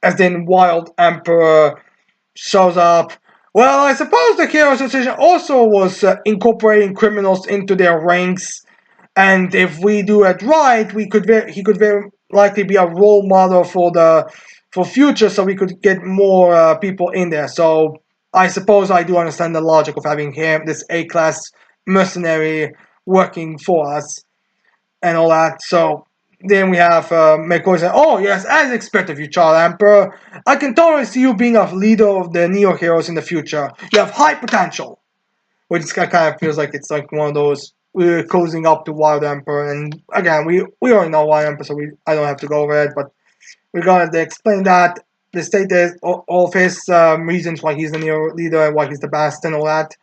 As then Wild Emperor shows up. Well, I suppose the Hero Association also was incorporating criminals into their ranks, and if we do it right, he could very likely be a role model for future, so we could get more people in there. So I suppose I do understand the logic of having him, this A class mercenary, working for us and all that. So then we have McCoy saying, "Oh yes, as expected of you, Child Emperor. I can totally see you being a leader of the Neo Heroes in the future. You have high potential." Which kind of feels like it's like one of those we're closing up to Wild Emperor, and again we already know Wild Emperor, so I don't have to go over it. But we're gonna explain that the state is all of his reasons why he's the Neo leader and why he's the best and all that.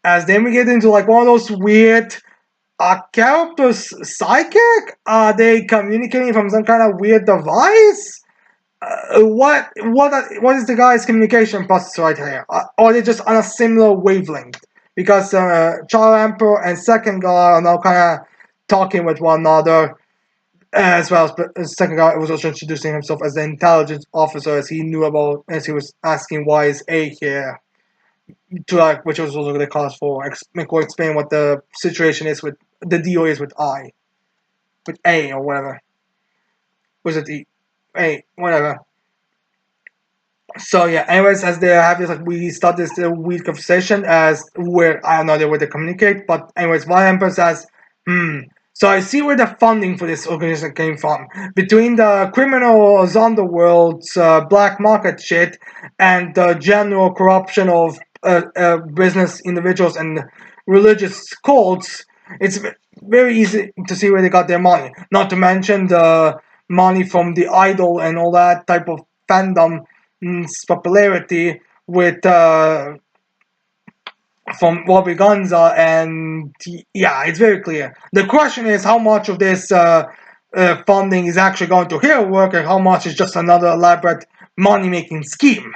As then we get into like one of those weird characters psychic? Are they communicating from some kind of weird device? What is the guy's communication process right here? Or are they just on a similar wavelength? Because Child Emperor and Second guy are now kind of talking with one another, as well as the second guy was also introducing himself as the intelligence officer, as he knew about, as he was asking why is A here, to like, which was also the cause for McCoy explain what the situation is with the deal is with with A or whatever. Was it the A, whatever. So yeah, anyways, as they have this, like we start this weird conversation as where I have no idea where they communicate, but anyways, one Emperor says, so I see where the funding for this organization came from. Between the criminals underworld's black market shit and the general corruption of business individuals and religious cults, it's very easy to see where they got their money. Not to mention the money from the idol and all that type of fandom popularity with from Bobby Gonza, and yeah, it's very clear. The question is how much of this funding is actually going to hero work, and how much is just another elaborate money-making scheme.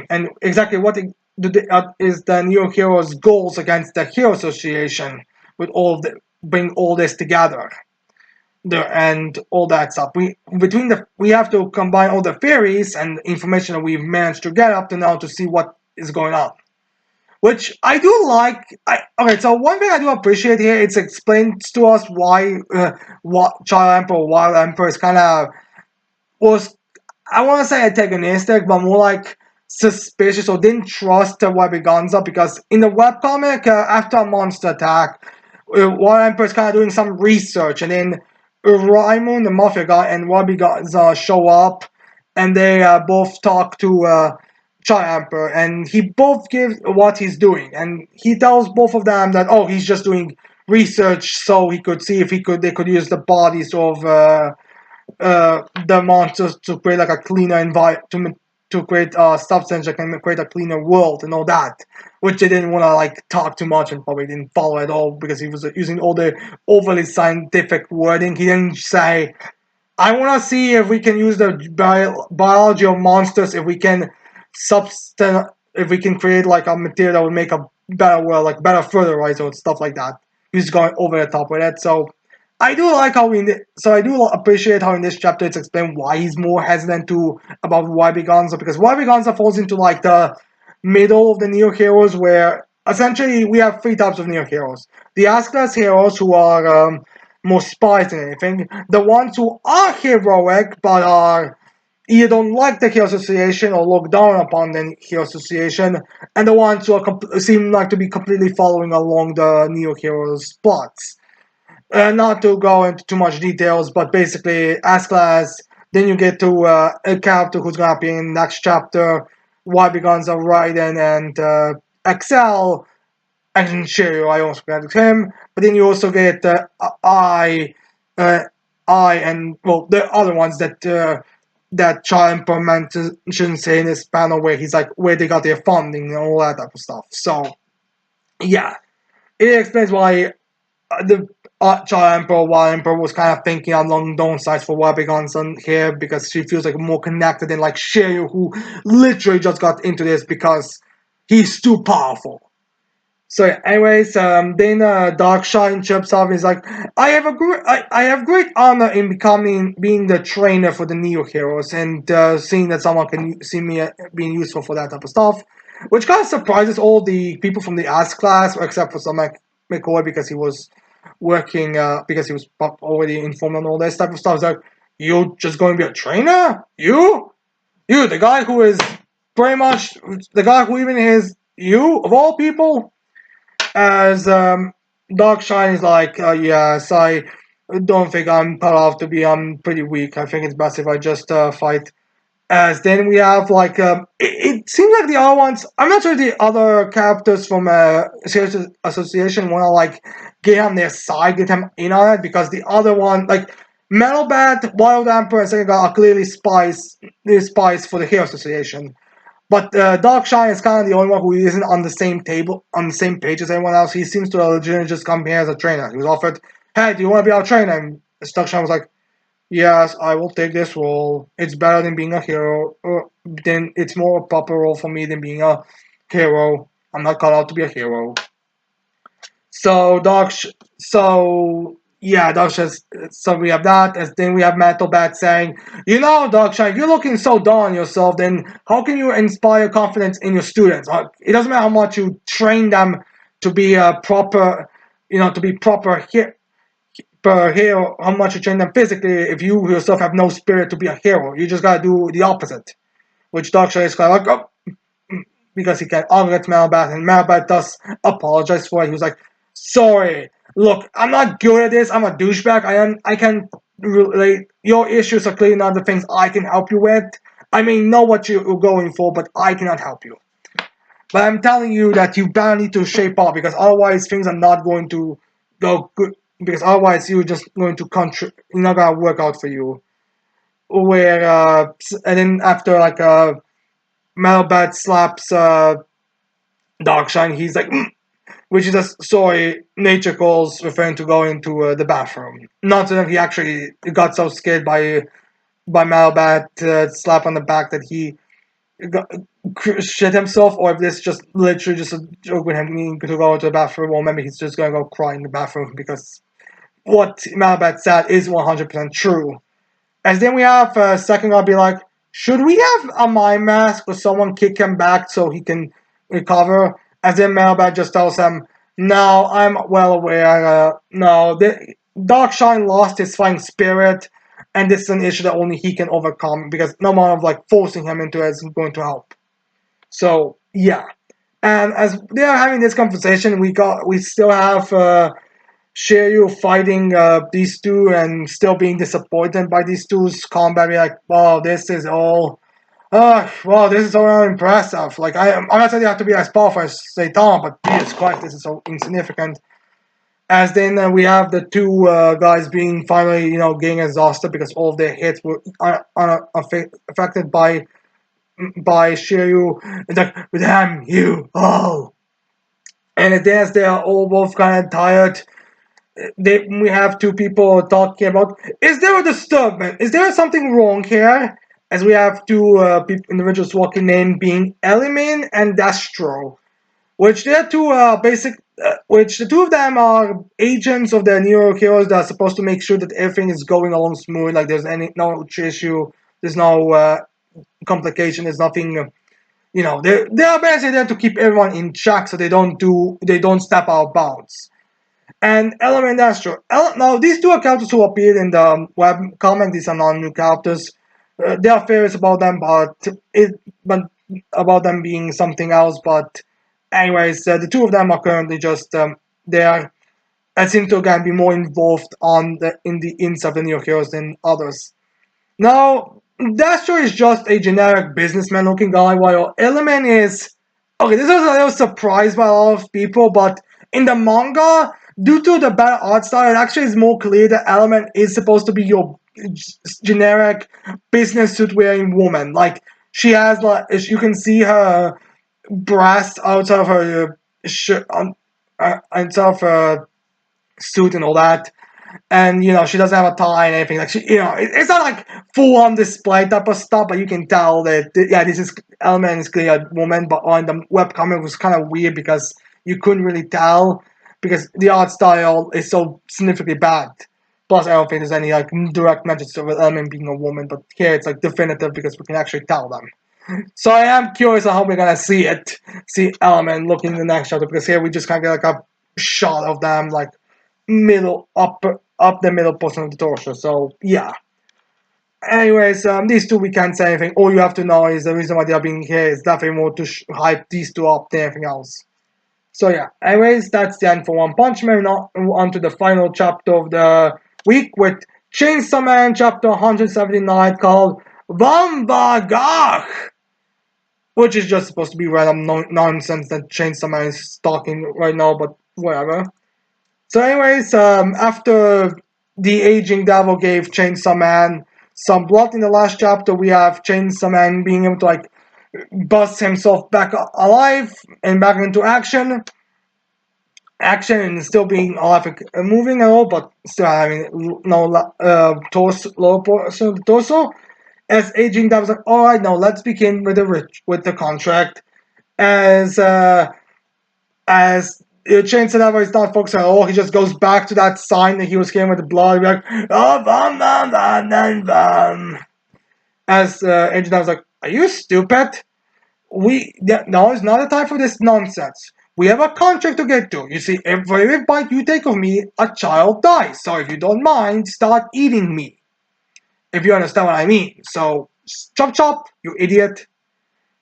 And exactly what is the New Heroes' goals against the Hero Association with bring all this together and all that stuff. We have to combine all the theories and information that we've managed to get up to now to see what is going on. Which I do like. Okay, so one thing I do appreciate here, it's explained to us why what Child Emperor, Wild Emperor is kind of was, I want to say antagonistic, but more like suspicious or didn't trust Webigonza, because in the webcomic, after a monster attack, Wild Emperor is kind of doing some research, and then Raimon, the mafia guy, and Wabi guys show up, and they both talk to Emperor, and he both gives what he's doing, and he tells both of them that he's just doing research so he could see if they could use the bodies of the monsters to create like a cleaner environment to create a substance that can create a cleaner world and all that, which they didn't want to like talk too much and probably didn't follow at all because he was using all the overly scientific wording. He didn't say, "I want to see if we can use the biology of monsters, if we can substance, if we can create like a material that would make a better world, like better fertilizer and stuff like that." He's going over the top with it, so I do like how I do appreciate how in this chapter it's explained why he's more hesitant to about YB Gonza, because YB Gonza falls into like the middle of the Neo heroes where essentially we have three types of Neo heroes: the S-class heroes who are more spies than anything, the ones who are heroic but are either don't like the hero association or look down upon the hero association, and the ones who are seem like to be completely following along the Neo heroes plots. Not to go into too much details, but basically, as class, then you get to a character who's gonna be in next chapter. Y becomes a Raiden and Excel and Shiryu. I almost forgot him, but then you also get uh, I, and well, the other ones that Child mentions in his panel where he's like where they got their funding and all that type of stuff. So yeah, it explains why the Child Emperor, while Emperor was kind of thinking along those sides for Wabi Gonson here because she feels like more connected than like Shiryu, who literally just got into this because he's too powerful. So, anyways, then Darkshine chips off. He's like, I have great honor in being the trainer for the Neo heroes, and seeing that someone can see me being useful for that type of stuff, which kind of surprises all the people from the S class, except for some like McCoy because he was working, because he was already informed on all this type of stuff. He's like, you just going to be a trainer? You, the guy who is pretty much the guy who even is you of all people. As Darkshine is like, yes, I don't think I'm cut off to be. I'm pretty weak. I think it's best if I just fight. As then we have like, it seems like the other ones. I'm not sure the other characters from Serious Association want to like get on their side, get him in on it, because the other one like Metal Bat, Wild Emperor, and Second God are clearly spies. They're spies for the Hero Association. But Darkshine is kind of the only one who isn't on the same table, on the same page as everyone else. He seems to legitimately just come here as a trainer. He was offered, "Hey, do you want to be our trainer?" And Darkshine was like, "Yes, I will take this role. It's better than being a hero. Then it's more a proper role for me than being a hero. I'm not cut out to be a hero." So Darkshine. So we have that, and then we have Metal Bat saying, Darkshine, you're looking so down on yourself. Then how can you inspire confidence in your students? It doesn't matter how much you train them to be a proper, to be proper per hero. How much you train them physically, if you yourself have no spirit to be a hero, you just gotta do the opposite. Which Darkshine is kind of like, because he can argue at Malbat, and Malbat does apologize for it. He was like, "Sorry, look, I'm not good at this. I'm a douchebag. I can relate. Your issues are clearly not the things I can help you with. I may know what you're going for, but I cannot help you. But I'm telling you that you better need to shape up, because otherwise things are not going to go good. Because otherwise you're just going to not gonna work out for you." Where and then after like Malbat slaps Darkshine, he's like, which is a sorry, nature calls, referring to going to the bathroom. Not that he actually got so scared by Malbat slap on the back that he got, shit himself, or if this just literally just a joke with him needing to go to the bathroom, or maybe he's just gonna go cry in the bathroom because what Malbat said is 100% true. As then we have second guy be like, should we have a mind mask or someone kick him back so he can recover? As then Mailbag just tells him, no, I'm well aware. No, Darkshine lost his fighting spirit, and this is an issue that only he can overcome, because no amount of like forcing him into it is going to help. So yeah, and as they are having this conversation, we still have Shiryu fighting these two and still being disappointed by these two's combat, be like, wow, this is all. Wow, this is so impressive. Like, I'm not saying you have to be as powerful as Satan, but Jesus Christ, this is so insignificant. As then we have the two guys being finally, getting exhausted because all of their hits were affected by Shiryu. It's like, damn you, oh. And then they are all both kind of tired. We have two people talking about, is there a disturbance? Is there something wrong here? As we have two individuals walking in, being Elimin and Destro, which they're two which the two of them are agents of the New York Heroes that are supposed to make sure that everything is going along smooth, like there's no issue, there's no complication, there's nothing. They're basically there to keep everyone in check so they don't step out of bounds. And Element Astro. Now, these two characters who appeared in the web comic, these are non-new characters. There are theories about them, but about them being something else. But anyways, the two of them are currently just there and seem to again be more involved in the ins of the New Heroes than others. Now, Dastro is just a generic businessman looking guy, while Element is. Okay, this was a little surprised by a lot of people, but in the manga, due to the better art style, it actually is more clear that Element is supposed to be your generic business suit wearing woman. Like, she has, like, you can see her breast outside of her shirt, outside of her suit and all that, and she doesn't have a tie and anything. Like, it's not like full on display type of stuff, but you can tell that this is Element is clearly a woman. But on the webcomic it was kind of weird because you couldn't really tell because the art style is so significantly bad. Plus, I don't think there's any like direct mentions of Element being a woman, but here it's like definitive because we can actually tell them. So I am curious on how we're gonna see Element looking in the next chapter, because here we just kind of get like a shot of them like middle up the middle portion of the torso. So yeah. Anyways, these two we can't say anything. All you have to know is the reason why they are being here is definitely more to hype these two up than anything else. So yeah. Anyways, that's the end for One Punch Man. Now on to the final chapter of the week with Chainsaw Man chapter 179 called Vambagach, which is just supposed to be random nonsense that Chainsaw Man is talking right now, but whatever. So, anyways, after the aging devil gave Chainsaw Man some blood in the last chapter, we have Chainsaw Man being able to like bust himself back alive and back into action and still being alive, moving at all, but still having no torso, lower portion of the torso. As aging devil's like, all right, now let's begin with the contract. As Chainsaw Devil is not focused at all, he just goes back to that sign that he was getting with the blood. He'll be like, oh, bum, bum, bum, bum, bum. As Agent Devil's like, are you stupid? No, it's not the time for this nonsense. We have a contract to get to. You see, for every bite you take of me, a child dies. So if you don't mind, start eating me. If you understand what I mean. So, chop chop, you idiot.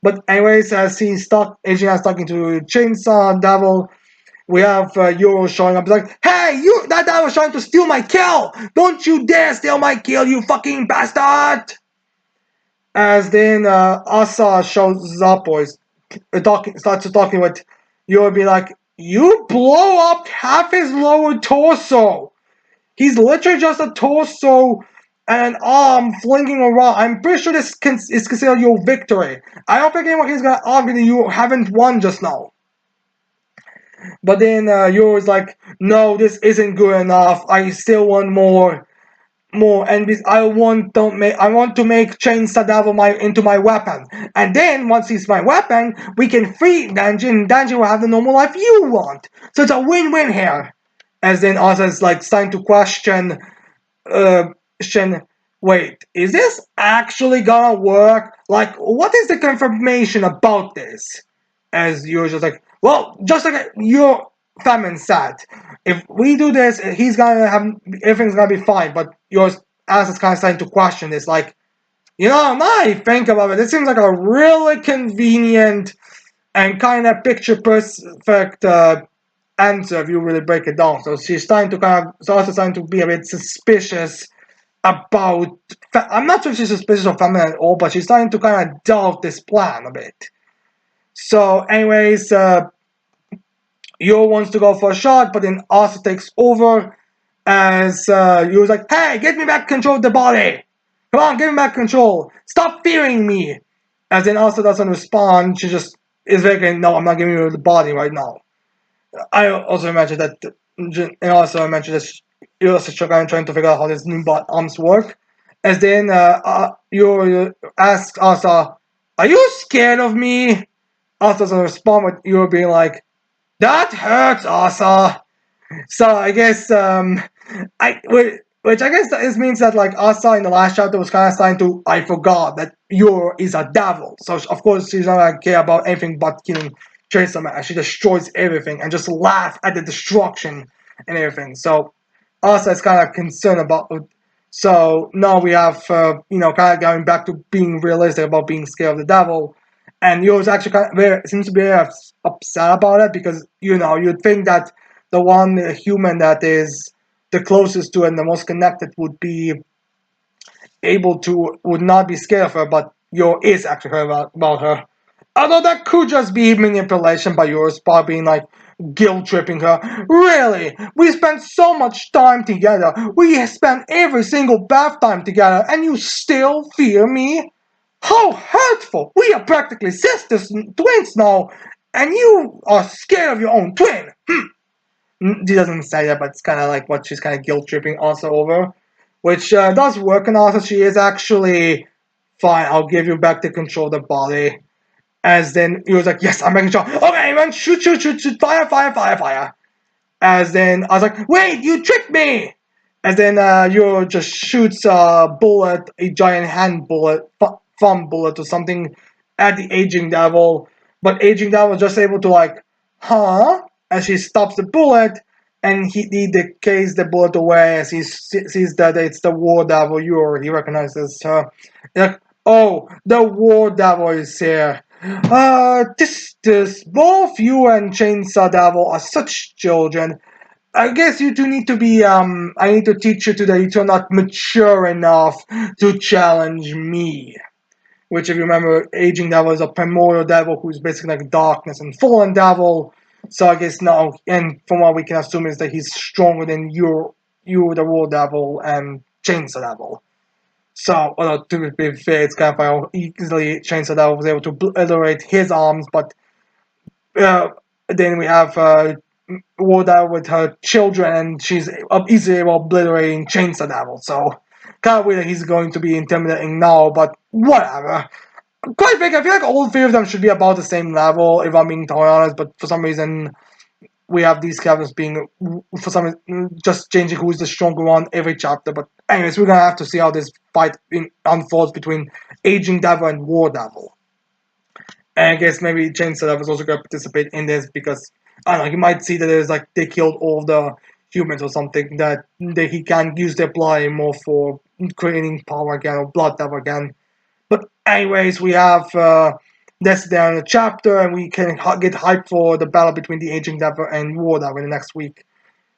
But anyways, as Agent is talking to Chainsaw Devil, we have Euro showing up. He's like, hey, that guy was trying to steal my kill. Don't you dare steal my kill, you fucking bastard. As then Asa shows up, or starts talking with Euro, be like, you blow up half his lower torso. He's literally just a torso and an arm flinging around. I'm pretty sure this is considered your victory. I don't think anyone is going to argue that you haven't won just now. But then you're always like, no, this isn't good enough. I still want more. And I want to make Chainsaw Devil into my weapon. And then once he's my weapon, we can free Danjin. Danjin will have the normal life you want. So it's a win-win here. As then Asa is like starting to question, wait, is this actually gonna work? Like, what is the confirmation about this? As you're just like, well, just like your famine said, if we do this, he's gonna have everything's gonna be fine. But your ass is kind of starting to question this, like, now I think about it, it seems like a really convenient and kind of picture perfect answer if you really break it down. So she's starting to also starting to be a bit suspicious about. I'm not sure if she's suspicious of family at all, but she's starting to kind of doubt this plan a bit. So, anyways, Yo wants to go for a shot, but then Asa takes over as Yo's like, "Hey, get me back control of the body! Come on, give me back control! Stop fearing me!" As then Asa doesn't respond, she just is like, "No, I'm not giving you the body right now." I also imagine that, and also I mentioned that you're also trying to figure out how these new arms work. As then you ask Asa, "Are you scared of me?" Asa doesn't respond, but you're being like, "That hurts, Asa." So I guess which I guess this means that like Asa in the last chapter was kind of starting to I forgot that Yor is a devil. So of course she's not gonna care about anything but killing Chainsaw Man. She destroys everything and just laugh at the destruction and everything. So Asa is kind of concerned about. So now we have kind of going back to being realistic about being scared of the devil. And Yo's actually kind of seems to be very upset about it because you'd think that the one human that is the closest to and the most connected would not be scared of her, but Yo is actually heard about her. Although that could just be manipulation by yours, by being like guilt tripping her. Really? We spent so much time together. We spent every single bath time together, and you still fear me? How hurtful! We are practically sisters, twins now, and you are scared of your own twin. She doesn't say that, but it's kind of like what she's kind of guilt tripping also over, which does work. And also, she is actually fine. I'll give you back the control of the body. As then he was like, "Yes, I'm making sure." Okay, man, shoot, shoot, shoot, shoot, fire, fire, fire, fire. As then I was like, "Wait, you tricked me!" As then you just shoots a bullet, a giant hand bullet, thumb bullet or something at the aging devil. But aging devil was just able to like, huh? As she stops the bullet, and he decays the bullet away as he sees that it's the war devil. He recognizes her. Like, oh, the war devil is here. This, both you and Chainsaw Devil are such children. I guess you do need to be, I need to teach you today you're not mature enough to challenge me. Which, if you remember, Aging Devil is a primordial devil who's basically like darkness and fallen devil. So I guess now, and from what we can assume is that he's stronger than you, the War Devil, and Chainsaw Devil. So, although to be fair, it's kind of how easily Chainsaw Devil was able to obliterate his arms, but uh, then we have War Devil with her children, and she's easily obliterating Chainsaw Devil. So, kind of weird that he's going to be intimidating now, but whatever. Quite frankly, I feel like all three of them should be about the same level, if I'm being totally honest, but for some reason, we have these characters being, for some reason, just changing who's the stronger one every chapter. But, anyways, we're gonna have to see how this fight unfolds between Aging Devil and War Devil. And I guess maybe Chainsaw Devil is also gonna participate in this because, I don't know, you might see that there's like they killed all the humans or something, that he can use their blood anymore for creating power again or blood devil again. But anyways, we have that's there in the chapter, and we can get hyped for the battle between the Aging Devil and War Devil in the next week.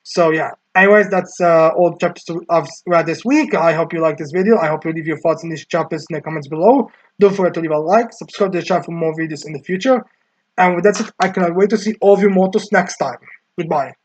So yeah. Anyways, that's all the chapters I've read this week. I hope you like this video. I hope you leave your thoughts on these chapters in the comments below. Don't forget to leave a like, subscribe to the channel for more videos in the future. And with that said, I cannot wait to see all of you mortals next time. Goodbye.